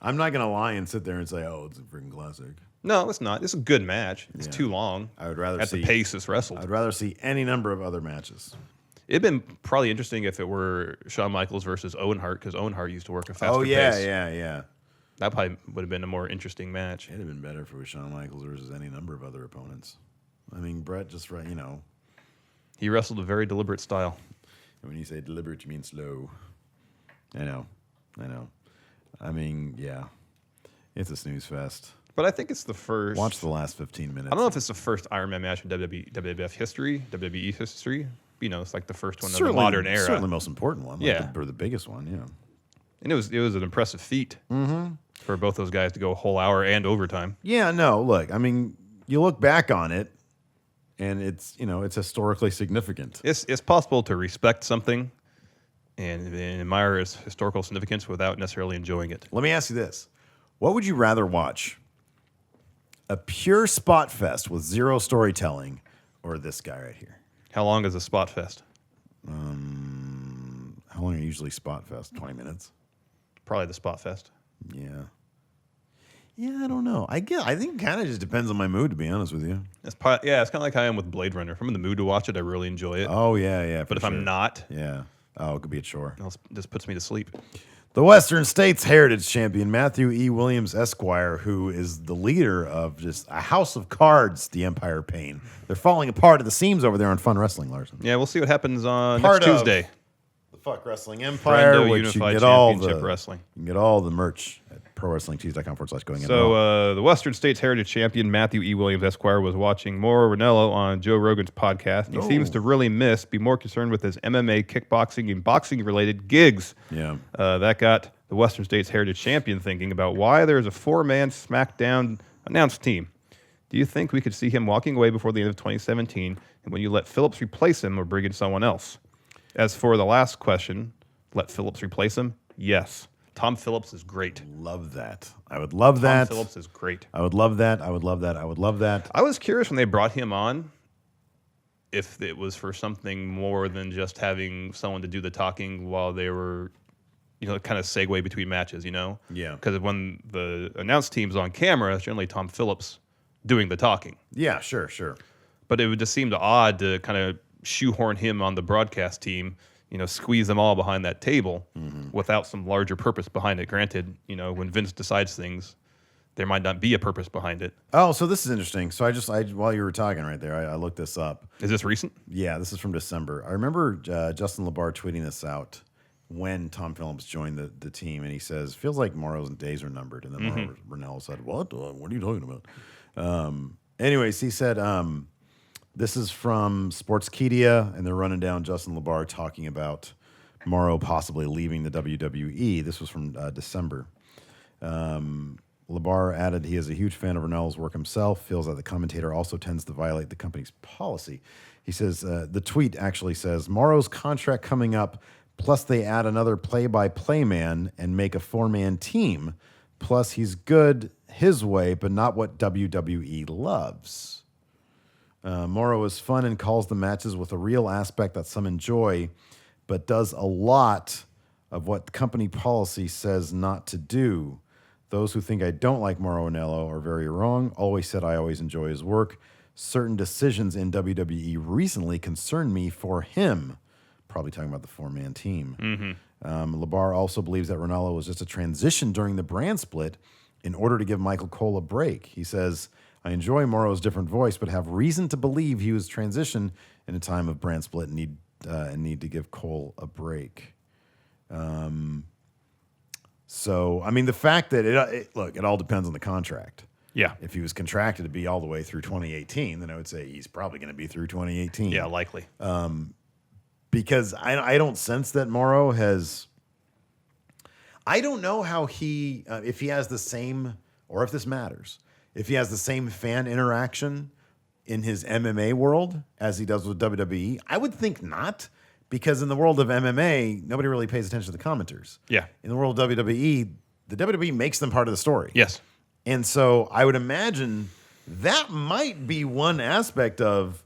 I'm not going to lie and sit there and say, oh, it's a freaking classic. No, it's not. It's a good match. It's too long. I would rather at see the pace it's wrestled. I'd rather see any number of other matches. It'd been probably interesting if it were Shawn Michaels versus Owen Hart, because Owen Hart used to work a faster pace. Yeah. That probably would have been a more interesting match. It'd have been better if it was Shawn Michaels versus any number of other opponents. I mean, Bret just, He wrestled a very deliberate style. And when you say deliberate, you mean slow. I know. I mean, yeah. It's a snooze fest. But I think it's the first. Watch the last 15 minutes. I don't know if it's the first Iron Man match in WWF history, WWE history. It's like the first one of the modern era. Certainly the most important one. Yeah. Or the biggest one, yeah. And it was an impressive feat for both those guys to go a whole hour and overtime. Yeah, no, look, I mean, you look back on it, and it's historically significant. It's possible to respect something and admire its historical significance without necessarily enjoying it. Let me ask you this. What would you rather watch? A pure spot fest with zero storytelling, or this guy right here? How long is a spot fest? How long are usually spot fest? 20 minutes? Probably the spot fest. Yeah. Yeah, I don't know. I think it kind of just depends on my mood, to be honest with you. It's kind of like how I am with Blade Runner. If I'm in the mood to watch it, I really enjoy it. Oh, yeah. But if I'm not, yeah. Oh, it could be a chore. it just puts me to sleep. The Western States Heritage Champion, Matthew E. Williams, Esquire, who is the leader of just a house of cards, the Empire Pain. They're falling apart at the seams over there on Fun Wrestling, Larson. Yeah, we'll see what happens on Part next of Tuesday. The Fuck Wrestling Empire, Friendo which Unified you get all Championship Wrestling. You can get all the merch at ProWrestlingTees.com/going in. So the Western States Heritage Champion Matthew E. Williams Esquire was watching Mauro Ranallo on Joe Rogan's podcast, and he seems to really be more concerned with his MMA, kickboxing, and boxing-related gigs. Yeah. That got the Western States Heritage Champion, thinking about why there is a 4-man SmackDown announced team. Do you think we could see him walking away before the end of 2017, and when you let Phillips replace him or bring in someone else? As for the last question, let Phillips replace him? Yes. Tom Phillips is great. Love that. I would love that. Tom Phillips is great. I would love that. I would love that. I would love that. I was curious when they brought him on if it was for something more than just having someone to do the talking while they were, kind of segue between matches, Yeah. Because when the announced team's on camera, it's generally Tom Phillips doing the talking. Yeah, sure. But it would just seem odd to kind of shoehorn him on the broadcast team, squeeze them all behind that table without some larger purpose behind it. Granted, when Vince decides things, there might not be a purpose behind it. Oh, so this is interesting. So I while you were talking right there, I looked this up. Is this recent? Yeah, this is from December. I remember Justin LeBar tweeting this out when Tom Phillips joined the team, and he says, "Feels like Morrow's days are numbered." And then Mauro Ranallo said, "What? What are you talking about?" Anyways, he said, "This is from Sportskeeda, and they're running down Justin LeBar talking about Morrow possibly leaving the WWE." This was from December. LeBar added he is a huge fan of Ranallo's work himself, feels that the commentator also tends to violate the company's policy. He says, the tweet actually says, Morrow's contract coming up, plus they add another play-by-play man and make a 4-man team. Plus he's good his way, but not what WWE loves. Morrow is fun and calls the matches with a real aspect that some enjoy, but does a lot of what company policy says not to do. Those who think I don't like Mauro Ranallo are very wrong. Always said I always enjoy his work. Certain decisions in WWE recently concern me for him. Probably talking about the 4-man team. LeBar also believes that Ranallo was just a transition during the brand split in order to give Michael Cole a break. He says, I enjoy Morrow's different voice, but have reason to believe he was transitioned in a time of brand split and need to give Cole a break. So, I mean, the fact that it all depends on the contract. Yeah. If he was contracted to be all the way through 2018, then I would say he's probably going to be through 2018. Yeah, likely. Because I don't sense that Morrow has. I don't know how he, if he has the same, or if this matters, if he has the same fan interaction in his MMA world as he does with WWE. I would think not. Because in the world of MMA, nobody really pays attention to the commenters. Yeah. In the world of WWE, the WWE makes them part of the story. Yes. And so I would imagine that might be one aspect of,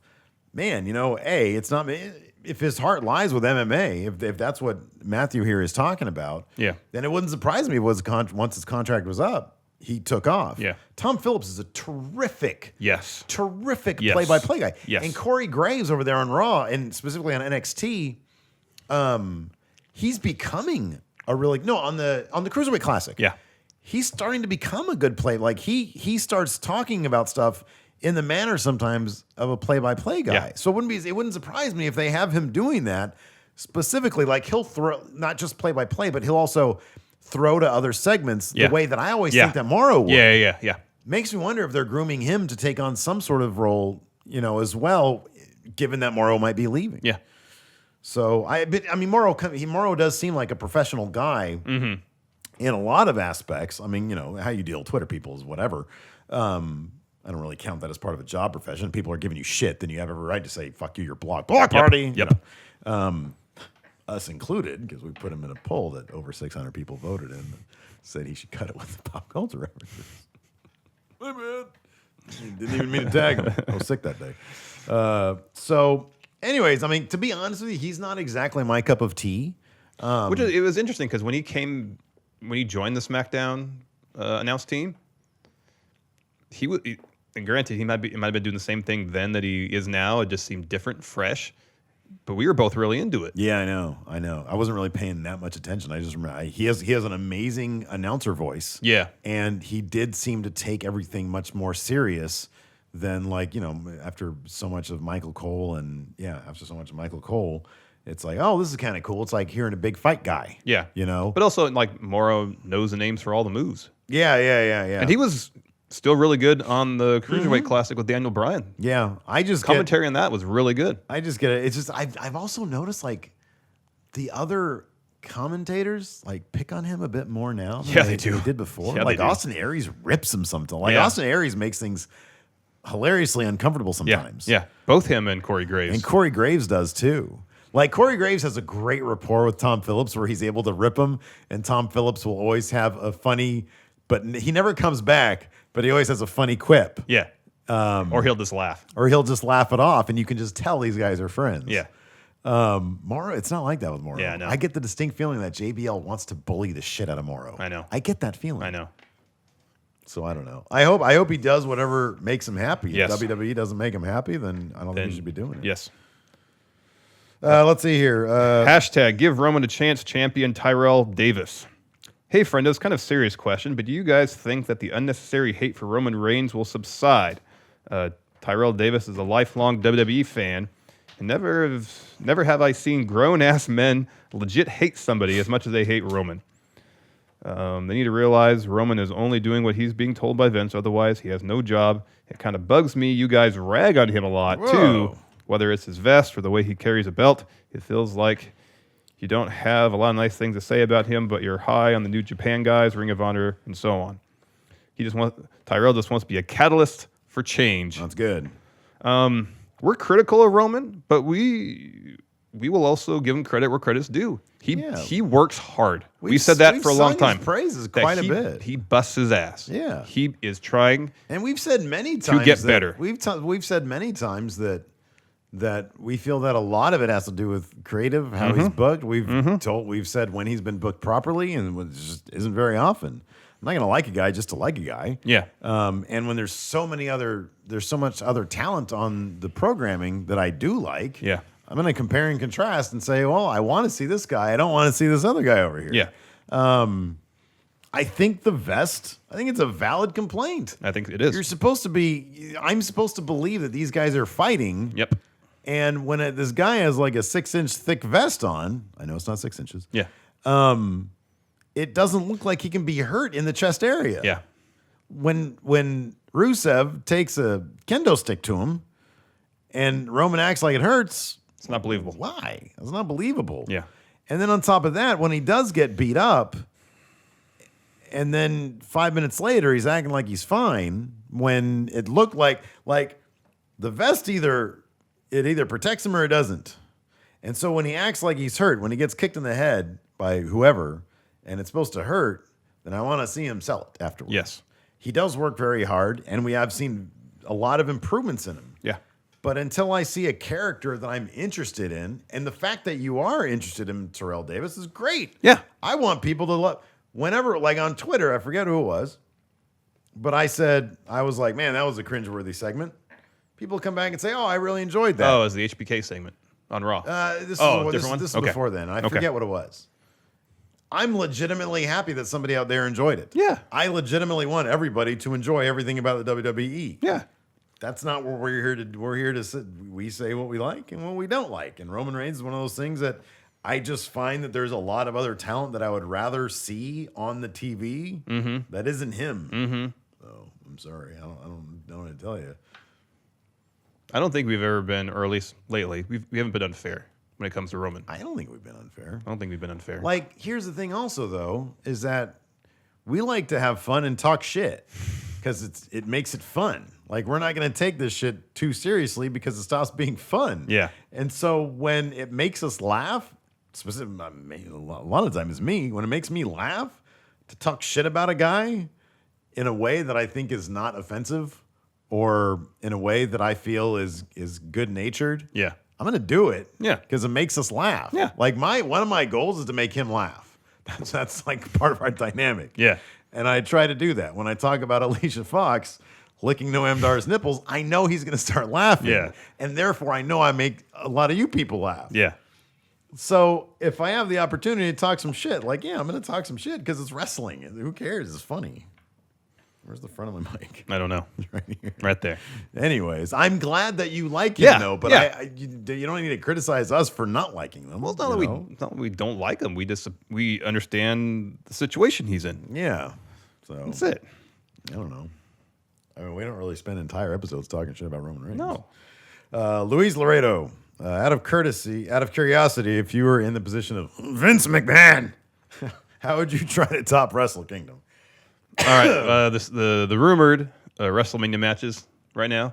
man, it's not, if his heart lies with MMA, if that's what Matthew here is talking about, then it wouldn't surprise me if once his contract was up, he took off. Yeah. Tom Phillips is a terrific Yes. play-by-play guy. Yes. And Corey Graves over there on Raw, and specifically on NXT, he's becoming a really on the Cruiserweight Classic. Yeah. He's starting to become a good play. Like he starts talking about stuff in the manner sometimes of a play-by-play guy. Yeah. So it wouldn't surprise me if they have him doing that specifically. Like he'll throw not just play-by-play, but he'll also throw to other segments the way that I always think that Morrow would. Yeah. Makes me wonder if they're grooming him to take on some sort of role, as well, given that Morrow might be leaving. Yeah. So Morrow does seem like a professional guy in a lot of aspects. I mean, how you deal with Twitter people is whatever. I don't really count that as part of a job profession. People are giving you shit, then you have every right to say, fuck you, your block party. Yep. Us included, because we put him in a poll that over 600 people voted in and said he should cut it with the pop culture references. Hey, man. Didn't even mean to tag him. I was sick that day. So, anyways, I mean, to be honest with you, he's not exactly my cup of tea. It was interesting because when he joined the SmackDown announced team, and granted, he might have been doing the same thing then that he is now. It just seemed different, fresh. But we were both really into it. Yeah, I know. I wasn't really paying that much attention. I just remember he has an amazing announcer voice. Yeah. And he did seem to take everything much more serious than after so much of Michael Cole it's like, oh, this is kind of cool. It's like hearing a big fight guy. Yeah. But also like Morrow knows the names for all the moves. Yeah. And he was still really good on the Cruiserweight Classic with Daniel Bryan. Yeah, commentary on that was really good. I just get it. It's just I've also noticed like the other commentators like pick on him a bit more now than they do. they did before. Yeah, like they do. Austin Aries rips him sometimes. Like Austin Aries makes things hilariously uncomfortable sometimes. Yeah. Both him and Corey Graves. And Corey Graves does too. Like Corey Graves has a great rapport with Tom Phillips where he's able to rip him, and Tom Phillips will always have a funny, but he never comes back, but he always has a funny quip. Yeah. Or he'll just laugh. Or he'll just laugh it off, and you can just tell these guys are friends. Yeah. Morrow, it's not like that with Morrow. Yeah, I know. I get the distinct feeling that JBL wants to bully the shit out of Morrow. I know. I get that feeling. I know. So I don't know. I hope he does whatever makes him happy. Yes. If WWE doesn't make him happy, then I don't think he should be doing it. Yes. Let's see here. Hashtag give Roman a chance, champion Tyrell Davis. Hey, friend, it's kind of a serious question, but do you guys think that the unnecessary hate for Roman Reigns will subside? Tyrell Davis is a lifelong WWE fan, and never have I seen grown-ass men legit hate somebody as much as they hate Roman. They need to realize Roman is only doing what he's being told by Vince, otherwise he has no job. It kind of bugs me. You guys rag on him a lot, too. Whether it's his vest or the way he carries a belt, it feels like you don't have a lot of nice things to say about him, but you're high on the New Japan guys, Ring of Honor, and so on. Tyrell just wants to be a catalyst for change. That's good. We're critical of Roman, but we will also give him credit where credit's due. He works hard. We've said that for a long time. His praises quite a bit. He busts his ass. Yeah. He is trying. And we've said many times to get better. We've said many times that we feel that a lot of it has to do with creative, how he's booked. We've said when he's been booked properly, and it just isn't very often. I'm not gonna like a guy just to like a guy. Yeah. And when there's so much other talent on the programming that I do like. Yeah. I'm going to compare and contrast and say, well, I want to see this guy. I don't want to see this other guy over here. Yeah. I think the vest, I think it's a valid complaint. I think it is. I'm supposed to believe that these guys are fighting. Yep. And when this guy has like a 6-inch thick vest on, I know it's not 6 inches. Yeah. It doesn't look like he can be hurt in the chest area. Yeah. When Rusev takes a kendo stick to him and Roman acts like it hurts, it's not believable. Why? It's not believable. Yeah. And then on top of that, when he does get beat up, and then 5 minutes later he's acting like he's fine, when it looked like the vest either protects him or it doesn't. And so when he acts like he's hurt, when he gets kicked in the head by whoever, and it's supposed to hurt, then I want to see him sell it afterwards. Yes. He does work very hard, and we have seen a lot of improvements in him. Yeah. But until I see a character that I'm interested in, and the fact that you are interested in Tyrell Davis is great. Yeah. I want people to love. Whenever, like on Twitter, I forget who it was, but I was like, man, that was a cringeworthy segment. People come back and say, oh, I really enjoyed that. Oh, it was the HBK segment on Raw. This one? is Okay. before then. I forget what it was. I'm legitimately happy that somebody out there enjoyed it. Yeah. I legitimately want everybody to enjoy everything about the WWE. Yeah. That's not what we're here to. We're here to sit. We say what we like and what we don't like. And Roman Reigns is one of those things that I just find that there's a lot of other talent that I would rather see on the TV that isn't him. Mm-hmm. So I'm sorry. I don't know what to tell you. I don't think we've ever been, or at least lately, we haven't been unfair when it comes to Roman. I don't think we've been unfair. I don't think we've been unfair. Like, here's the thing also, though, is that we like to have fun and talk shit because it makes it fun. Like, we're not going to take this shit too seriously because it stops being fun. Yeah. And so when it makes us laugh, a lot of times it's me, when it makes me laugh to talk shit about a guy in a way that I think is not offensive or in a way that I feel is good-natured. Yeah. I'm going to do it. Yeah. Because it makes us laugh. Yeah. Like one of my goals is to make him laugh. That's like part of our dynamic. Yeah. And I try to do that. When I talk about Alicia Fox licking Noam Dar's nipples, I know he's going to start laughing. Yeah. And therefore, I know I make a lot of you people laugh. Yeah. So if I have the opportunity to talk some shit, like, yeah, I'm going to talk some shit because it's wrestling. Who cares? It's funny. Where's the front of my mic? I don't know. Right here. Right there. Anyways, I'm glad that you like him, though. But yeah. you don't need to criticize us for not liking them. Well, it's not that we don't like him. We understand the situation he's in. Yeah. So that's it. I don't know. I mean, we don't really spend entire episodes talking shit about Roman Reigns. No. Luis Laredo. Out of curiosity, if you were in the position of Vince McMahon, how would you try to top Wrestle Kingdom? All right, the rumored WrestleMania matches right now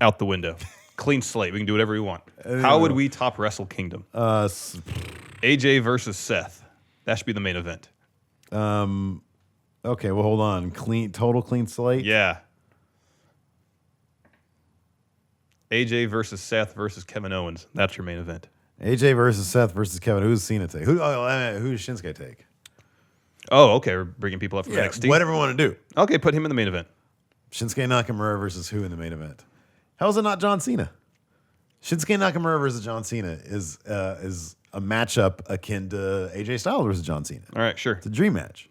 out the window. Clean slate. We can do whatever we want. How would we top Wrestle Kingdom? AJ versus Seth. That should be the main event. Okay, well, hold on. Total clean slate? Yeah. AJ versus Seth versus Kevin Owens. That's your main event. AJ versus Seth versus Kevin. Who does Cena take? Who does Shinsuke take? Oh, okay. We're bringing people up for NXT. Whatever we want to do. Okay, put him in the main event. Shinsuke Nakamura versus who in the main event? How is it not John Cena? Shinsuke Nakamura versus John Cena is a matchup akin to AJ Styles versus John Cena. All right, sure. It's a dream match.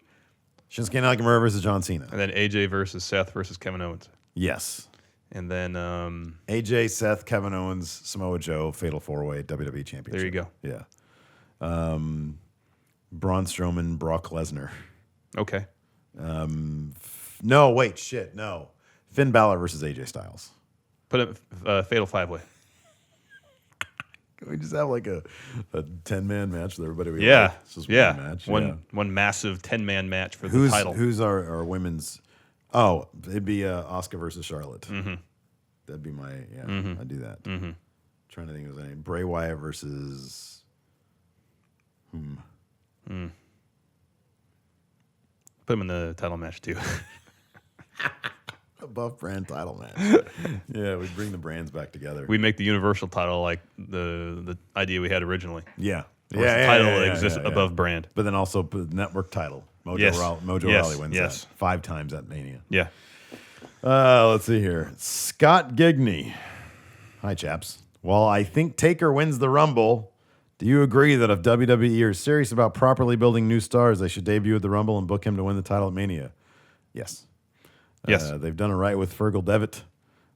Shinsuke Nakamura versus John Cena. And then AJ versus Seth versus Kevin Owens. Yes. And then AJ, Seth, Kevin Owens, Samoa Joe, Fatal 4-Way, WWE Championship. There you go. Yeah. Braun Strowman, Brock Lesnar. Okay. No, wait, shit, no. Finn Balor versus AJ Styles. Put it Fatal 5-Way. Can we just have like a 10-man match with everybody? Yeah. It's just yeah. one match. One massive 10-man match for the title. Who's our women's? Oh, it'd be Asuka versus Charlotte. Mm-hmm. That'd be my, I'd do that. Mm-hmm. Trying to think of his name. Bray Wyatt versus Put him in the title match too. a buff brand title match. Yeah, we bring the brands back together. We make the Universal title like the idea we had originally. Yeah. The title exists above brand. But then also the network title. Mojo Yes. Rawley wins that 5 times at Mania. Yeah. Let's see here. Scott Gigney. Hi, chaps. While I think Taker wins the Rumble, do you agree that if WWE is serious about properly building new stars, they should debut at the Rumble and book him to win the title at Mania? Yes. Yes. They've done it right with Fergal Devitt,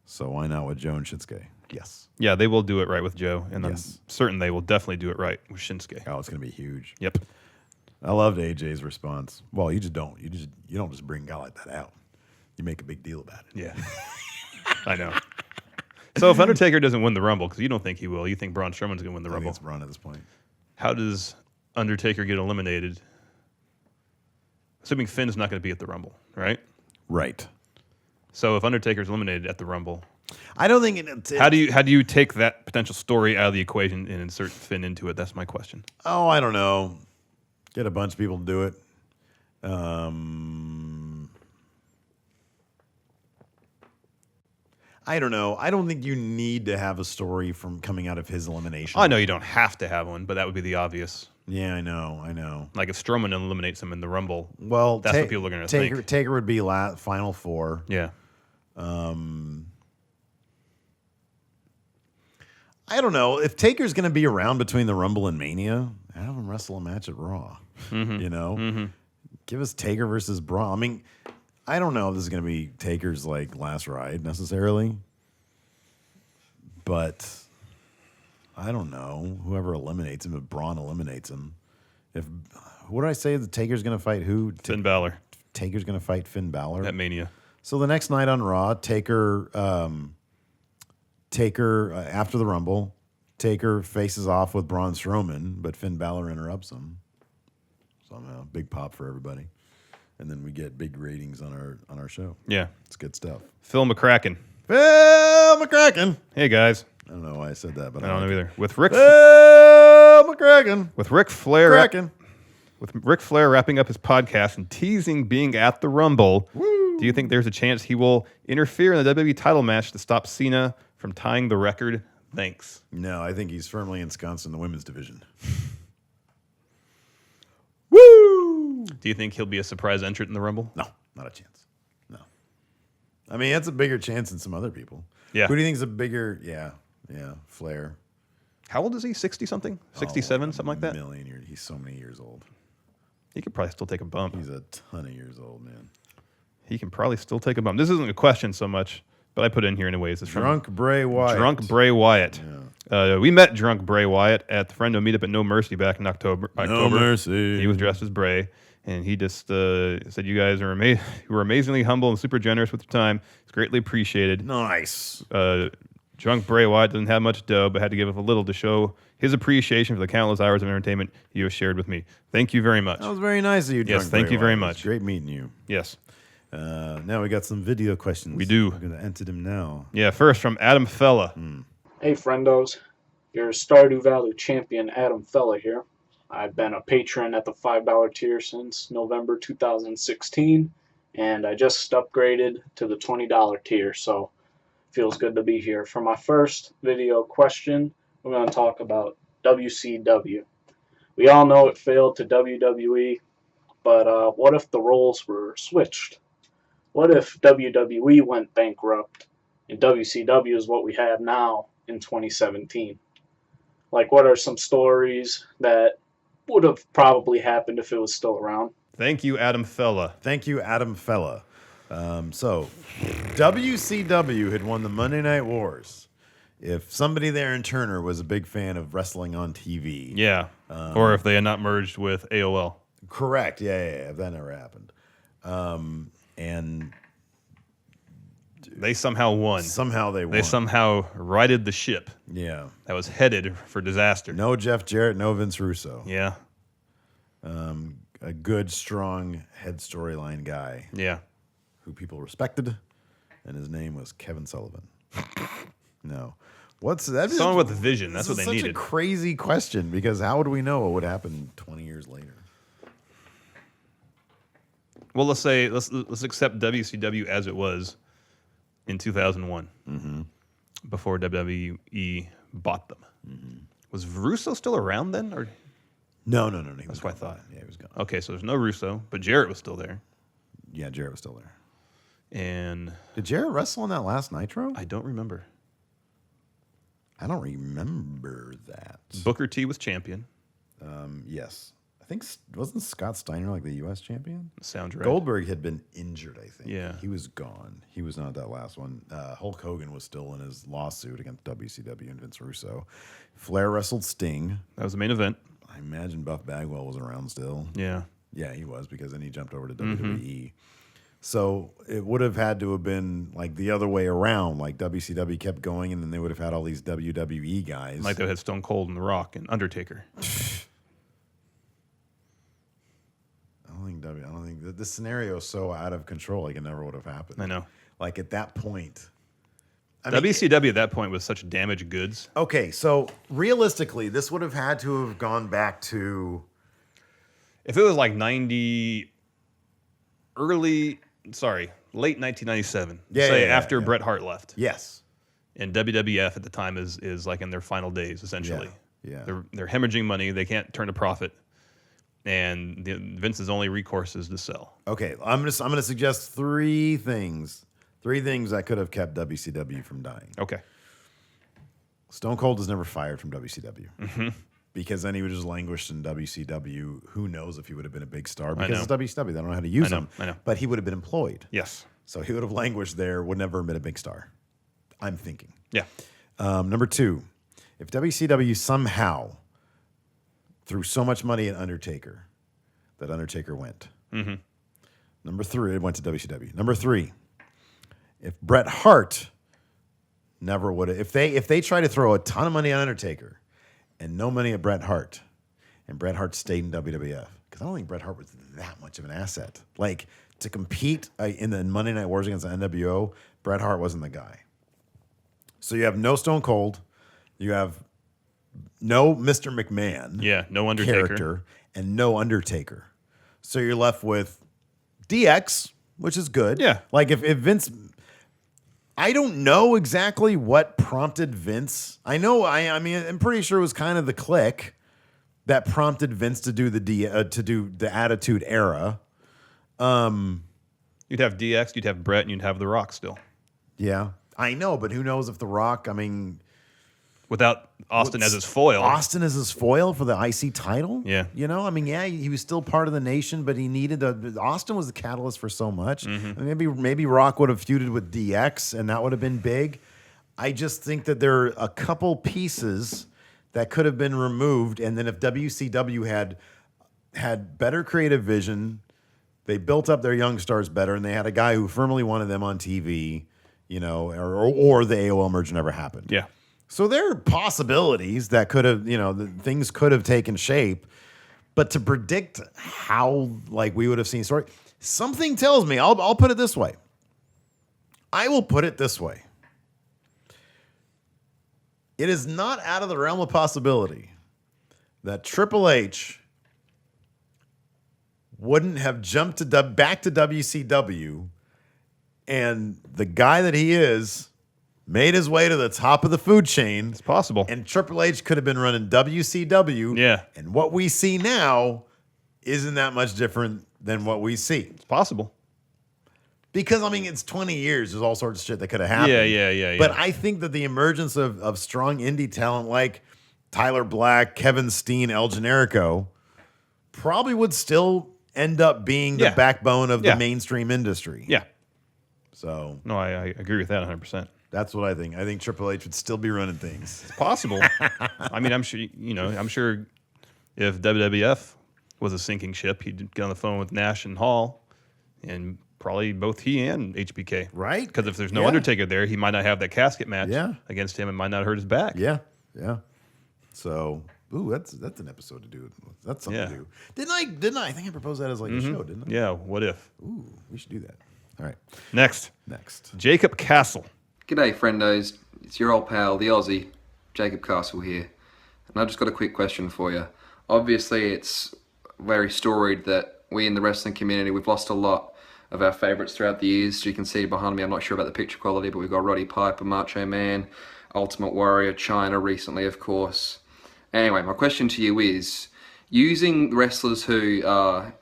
so why not with Joe and Shinsuke? Yes. Yeah, they will do it right with Joe, and I'm Yes. certain they will definitely do it right with Shinsuke. Oh, it's going to be huge. Yep. I loved AJ's response. Well, you just don't. You don't just bring a guy like that out. You make a big deal about it. Yeah. I know. So if Undertaker doesn't win the Rumble, because you don't think he will, you think Braun Strowman's going to win the I think Rumble. it's Braun at this point. How does Undertaker get eliminated? Assuming Finn's not going to be at the Rumble, right? Right. So if Undertaker's eliminated at the Rumble, I don't think how do you take that potential story out of the equation and insert Finn into it? That's my question. Oh, I don't know. Get a bunch of people to do it. I don't know. I don't think you need to have a story from coming out of his elimination. I know you don't have to have one, but that would be the obvious. Yeah, I know. Like if Strowman eliminates him in the Rumble, Well, that's what people are going to think. Taker would be Final Four. Yeah. I don't know. If Taker's going to be around between the Rumble and Mania, have him wrestle a match at Raw. Mm-hmm. You know? Mm-hmm. Give us Taker versus Braun. I mean, I don't know if this is going to be Taker's last ride necessarily. But I don't know. Whoever eliminates him, if Braun eliminates him. What did I say? The Taker's going to fight who? Finn Balor. Taker's going to fight Finn Balor? At Mania. So the next night on Raw, Taker after the Rumble, Taker faces off with Braun Strowman, but Finn Balor interrupts him. Somehow, big pop for everybody, and then we get big ratings on our show. Yeah, it's good stuff. Phil McCracken. Phil McCracken. Hey guys. I don't know why I said that, but I don't know either. With Phil McCracken. With Ric Flair. McCracken. With Ric Flair wrapping up his podcast and teasing being at the Rumble, Woo. Do you think there's a chance he will interfere in the WWE title match to stop Cena from tying the record? Thanks. No, I think he's firmly ensconced in the women's division. Woo! Do you think he'll be a surprise entrant in the Rumble? No, not a chance. No. I mean, that's a bigger chance than some other people. Yeah. Who do you think is a bigger? Yeah, Flair. How old is he? 60-something? 67, something like that? A million years. He's so many years old. He could probably still take a bump. He's a ton of years old, man. He can probably still take a bump. This isn't a question so much, but I put it in here anyways. It's Drunk Bray Wyatt. Drunk Bray Wyatt. Yeah. We met Drunk Bray Wyatt at the Friendo meetup at No Mercy back in October. No Mercy. He was dressed as Bray, and he just said, "You guys are you were amazingly humble and super generous with your time. It's greatly appreciated." Nice. Drunk Bray Wyatt doesn't have much dough, but had to give up a little to show his appreciation for the countless hours of entertainment you have shared with me. Thank you very much. That was very nice of you, Drunk Yes, thank Bray you very Wyatt. It was much. great meeting you. Yes. Now we got some video questions. We do. I'm going to enter them now. Yeah, first from Adam Fella. Hey, friendos. Your Stardew Valley champion, Adam Fella here. I've been a patron at the $5 tier since November 2016, and I just upgraded to the $20 tier, so feels good to be here. For my first video question, we're going to talk about WCW. We all know it failed to WWE, but what if the roles were switched? What if WWE went bankrupt and WCW is what we have now in 2017? Like, what are some stories that would have probably happened if it was still around? Thank you, Adam Fella. Thank you, Adam Fella. So, WCW had won the Monday Night Wars. If somebody there in Turner was a big fan of wrestling on TV. Yeah. Or if they had not merged with AOL. Correct. Yeah. That never happened. And They somehow won. somehow they won. They somehow righted the ship Yeah. that was headed for disaster. No Jeff Jarrett, no Vince Russo. Yeah. A good, strong head storyline guy Yeah. who people respected, and his name was Kevin Sullivan. No. What's that? Someone with vision. That's This what is they such needed. a crazy question because how would we know what would happen 20 years later? Well, let's accept WCW as it was in 2001, before WWE bought them. Was Russo still around then, or No. that's what I thought? Yeah, he was gone. Okay, so there's no Russo, but Jarrett was still there, Yeah, Jarrett was still there. and Did Jarrett wrestle in that last Nitro? I don't remember. I don't remember that. Booker T was champion. Yes. I think, wasn't Scott Steiner like the U.S. champion? Sounds right. Goldberg had been injured, I think. Yeah. He was gone. He was not that last one. Hulk Hogan was still in his lawsuit against WCW and Vince Russo. Flair wrestled Sting. That was the main event. I imagine Buff Bagwell was around still. Yeah. Yeah, he was because then he jumped over to WWE. So it would have had to have been like the other way around. Like WCW kept going, and then they would have had all these WWE guys. Like they had Stone Cold and The Rock and Undertaker. I don't think this scenario is so out of control. Like it never would have happened. I know. Like at that point, I mean, WCW at that point was such damaged goods. okay, so realistically, this would have had to have gone back to If it was like late 1997, after yeah. Bret Hart left. yes, And WWF at the time is like in their final days, essentially. Yeah. They're hemorrhaging money. They can't turn a profit. And Vince's only recourse is to sell. okay. I'm gonna suggest three things that could have kept WCW from dying. Okay. Stone Cold was never fired from WCW because then he would just languish in WCW. Who knows if he would have been a big star because it's WCW. They don't know how to use him. I know. But he would have been employed. Yes. So he would have languished there. Would never have been a big star. I'm thinking. Yeah. Number two, if WCW somehow threw so much money at Undertaker that Undertaker went. Number three, it went to WCW. Number three, if Bret Hart never would have, if they try to throw a ton of money at Undertaker and no money at Bret Hart, and Bret Hart stayed in WWF, because I don't think Bret Hart was that much of an asset. Like to compete in the Monday Night Wars against the NWO, Bret Hart wasn't the guy. So you have no Stone Cold, you have no Mr. McMahon, Yeah. No Undertaker. character, and no Undertaker. So you're left with DX, which is good. Yeah. Like if Vince, I don't know exactly what prompted Vince. I know. I mean, I'm pretty sure it was kind of the click that prompted Vince to do the Attitude Era. You'd have DX, you'd have Bret, and you'd have The Rock still. Yeah, I know, but who knows if The Rock? I mean, Without Austin as his foil. Austin is his foil for the IC title. Yeah. You know, I mean, yeah, he was still part of the nation, but he needed Austin was the catalyst for so much. I mean, maybe Rock would have feuded with DX, and that would have been big. I just think that there are a couple pieces that could have been removed, and then if WCW had better creative vision, they built up their young stars better, and they had a guy who firmly wanted them on TV. or the AOL merger never happened. Yeah. So there are possibilities that could have, things could have taken shape, but to predict how we would have seen story, something tells me, I'll put it this way. I will put it this way. It is not out of the realm of possibility that Triple H wouldn't have jumped back to WCW, and the guy that he is made his way to the top of the food chain. It's possible. And Triple H could have been running WCW. Yeah. And what we see now isn't that much different than what we see. It's possible. Because, it's 20 years. There's all sorts of shit that could have happened. Yeah. But I think that the emergence of strong indie talent like Tyler Black, Kevin Steen, El Generico probably would still end up being the backbone of the mainstream industry. Yeah. So. No, I agree with that 100%. That's what I think. I think Triple H would still be running things. It's possible. I'm sure, I'm sure if WWF was a sinking ship, he'd get on the phone with Nash and Hall, and probably both he and HBK. Right. Because if there's no Undertaker there, he might not have that casket match against him and might not hurt his back. Yeah. So, that's an episode to do. That's something to do. Didn't I think I proposed that as a show, didn't I? Yeah, what if? Ooh, we should do that. All right. Next. Jacob Castle. G'day, friendos. It's your old pal, the Aussie, Jacob Castle here. And I've just got a quick question for you. Obviously, it's very storied that we in the wrestling community, we've lost a lot of our favourites throughout the years. You can see behind me, I'm not sure about the picture quality, but we've got Roddy Piper, Macho Man, Ultimate Warrior, China recently, of course. Anyway, my question to you is, using wrestlers who are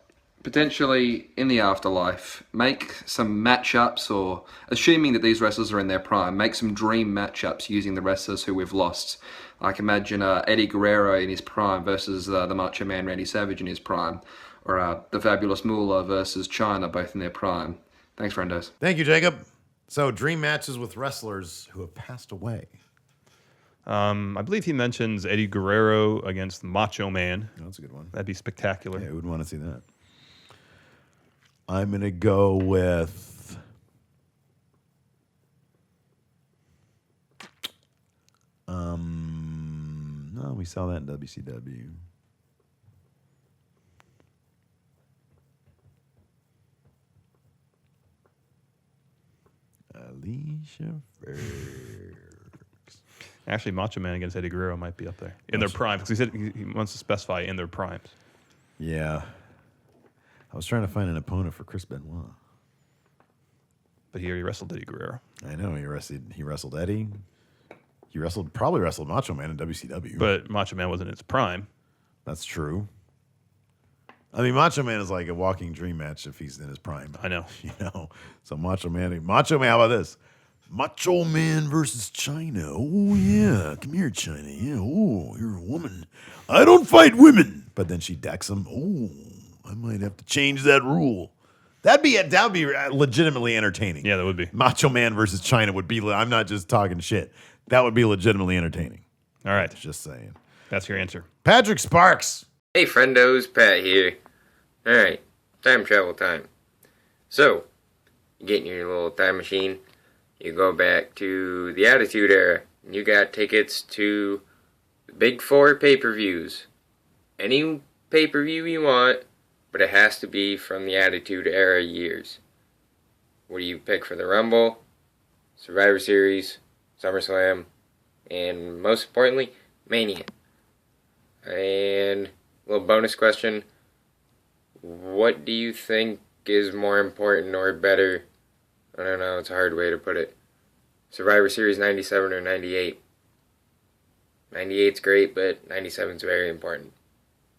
potentially in the afterlife, make some matchups, or assuming that these wrestlers are in their prime, make some dream matchups using the wrestlers who we've lost. Like imagine Eddie Guerrero in his prime versus the Macho Man Randy Savage in his prime, or the Fabulous Moolah versus China, both in their prime. Thanks, friendos. Thank you, Jacob. So, dream matches with wrestlers who have passed away. I believe he mentions Eddie Guerrero against Macho Man. Oh, that's a good one. That'd be spectacular. Yeah, who would want to see that? I'm going to go with... No, we saw that in WCW. Alicia Fergs. Actually, Macho Man against Eddie Guerrero might be up there in their prime, because he said he wants to specify in their primes. Yeah. I was trying to find an opponent for Chris Benoit. But he already wrestled Eddie Guerrero. I know he wrestled Eddie. He probably wrestled Macho Man in WCW. But Macho Man wasn't in his prime. That's true. Macho Man is like a walking dream match if he's in his prime. I know. So Macho Man, how about this? Macho Man versus China. Oh, yeah. Come here, China. Yeah. Oh, you're a woman. I don't fight women. But then she decks him. Oh, I might have to change that rule. That'd be legitimately entertaining. Yeah, that would be. Macho Man versus China would be, I'm not just talking shit. That would be legitimately entertaining. All right. Just saying. That's your answer. Patrick Sparks. Hey, friendos, Pat here. Alright, time travel time. So, you get in your little time machine, you go back to the Attitude Era, and you got tickets to the Big Four pay-per-views. Any pay-per-view you want, but it has to be from the Attitude Era years. What do you pick for the Rumble, Survivor Series, SummerSlam, and most importantly, Mania? And a little bonus question. What do you think is more important or better? I don't know, it's a hard way to put it. Survivor Series 97 or 98? 98's great, but 97's very important.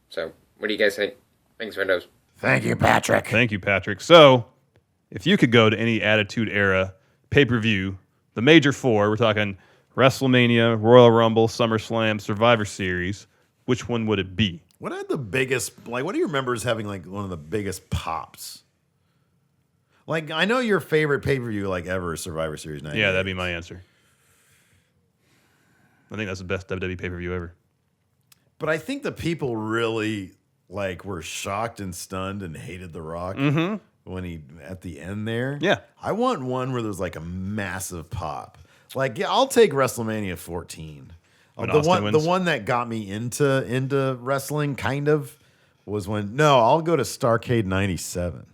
So, what do you guys think? Thanks, Windows. Thank you, Patrick. Thank you, Patrick. So, if you could go to any Attitude Era pay-per-view, the major four, we're talking WrestleMania, Royal Rumble, SummerSlam, Survivor Series, which one would it be? What had the biggest, what do you remember as having one of the biggest pops? I know your favorite pay-per-view ever is Survivor Series 98. Yeah, that'd be my answer. I think that's the best WWE pay-per-view ever. But I think the people really were shocked and stunned and hated The Rock when he at the end there. Yeah. I want one where there's like a massive pop. Like, yeah, I'll take WrestleMania 14. When The Austin wins? one that got me into wrestling kind of was when I'll go to Starrcade 97.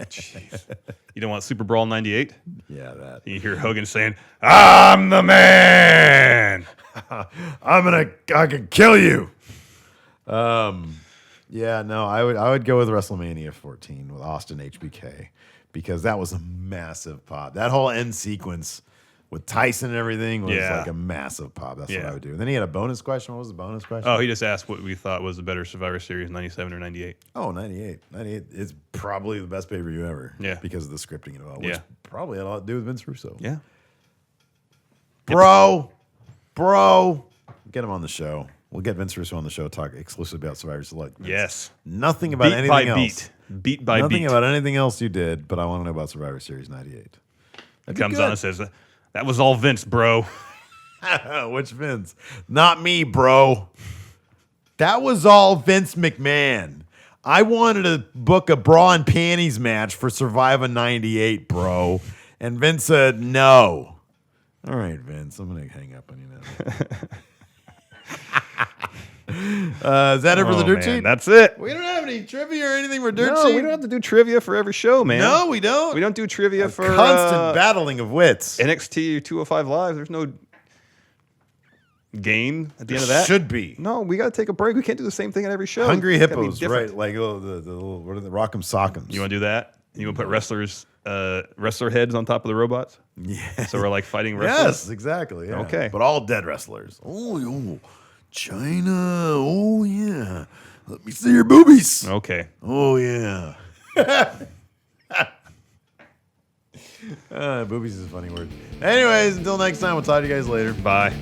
Jeez. You don't want Super Brawl 98? Yeah, that. You hear Hogan saying, "I'm the man." I can kill you. Yeah, no, I would go with WrestleMania 14 with Austin HBK because that was a massive pop. That whole end sequence with Tyson and everything was like a massive pop. That's what I would do. And then he had a bonus question. What was the bonus question? Oh, he just asked what we thought was the better Survivor Series, 97 or 98. Oh, 98. 98 is probably the best pay-per-view ever. Yeah. Because of the scripting and all, which probably had a lot to do with Vince Russo. Yeah. Bro, get him on the show. We'll get Vince Russo on the show, talk exclusively about Survivor Select. Yes. Nothing about anything else. Beat by Nothing beat. about anything else you did, but I want to know about Survivor Series 98. He comes on and says, "That was all Vince, bro." Which Vince? Not me, bro. That was all Vince McMahon. I wanted to book a bra and panties match for Survivor 98, bro. And Vince said no. All right, Vince, I'm going to hang up on you now. Is that it for the Dirt Sheet? That's it. We don't have any trivia or anything for Dirt No, Sheet. we don't have to do trivia for every show, man. No, we don't. We don't do trivia for constant battling of wits. NXT or 205 Live. There's no game at the end of that. Should be. No, we got to take a break. We can't do the same thing at every show. Hungry It's gotta be Hippos, different. right? Like the little, what are the Rock'em Sock'ems. You want to do that? You want to put wrestler heads on top of the robots? Yeah. So we're like fighting wrestlers? Yes, exactly. Yeah. Okay. But all dead wrestlers. Oh, China. Oh, yeah. Let me see your boobies. Okay. Oh, yeah. Boobies is a funny word. Anyways, until next time, we'll talk to you guys later. Bye.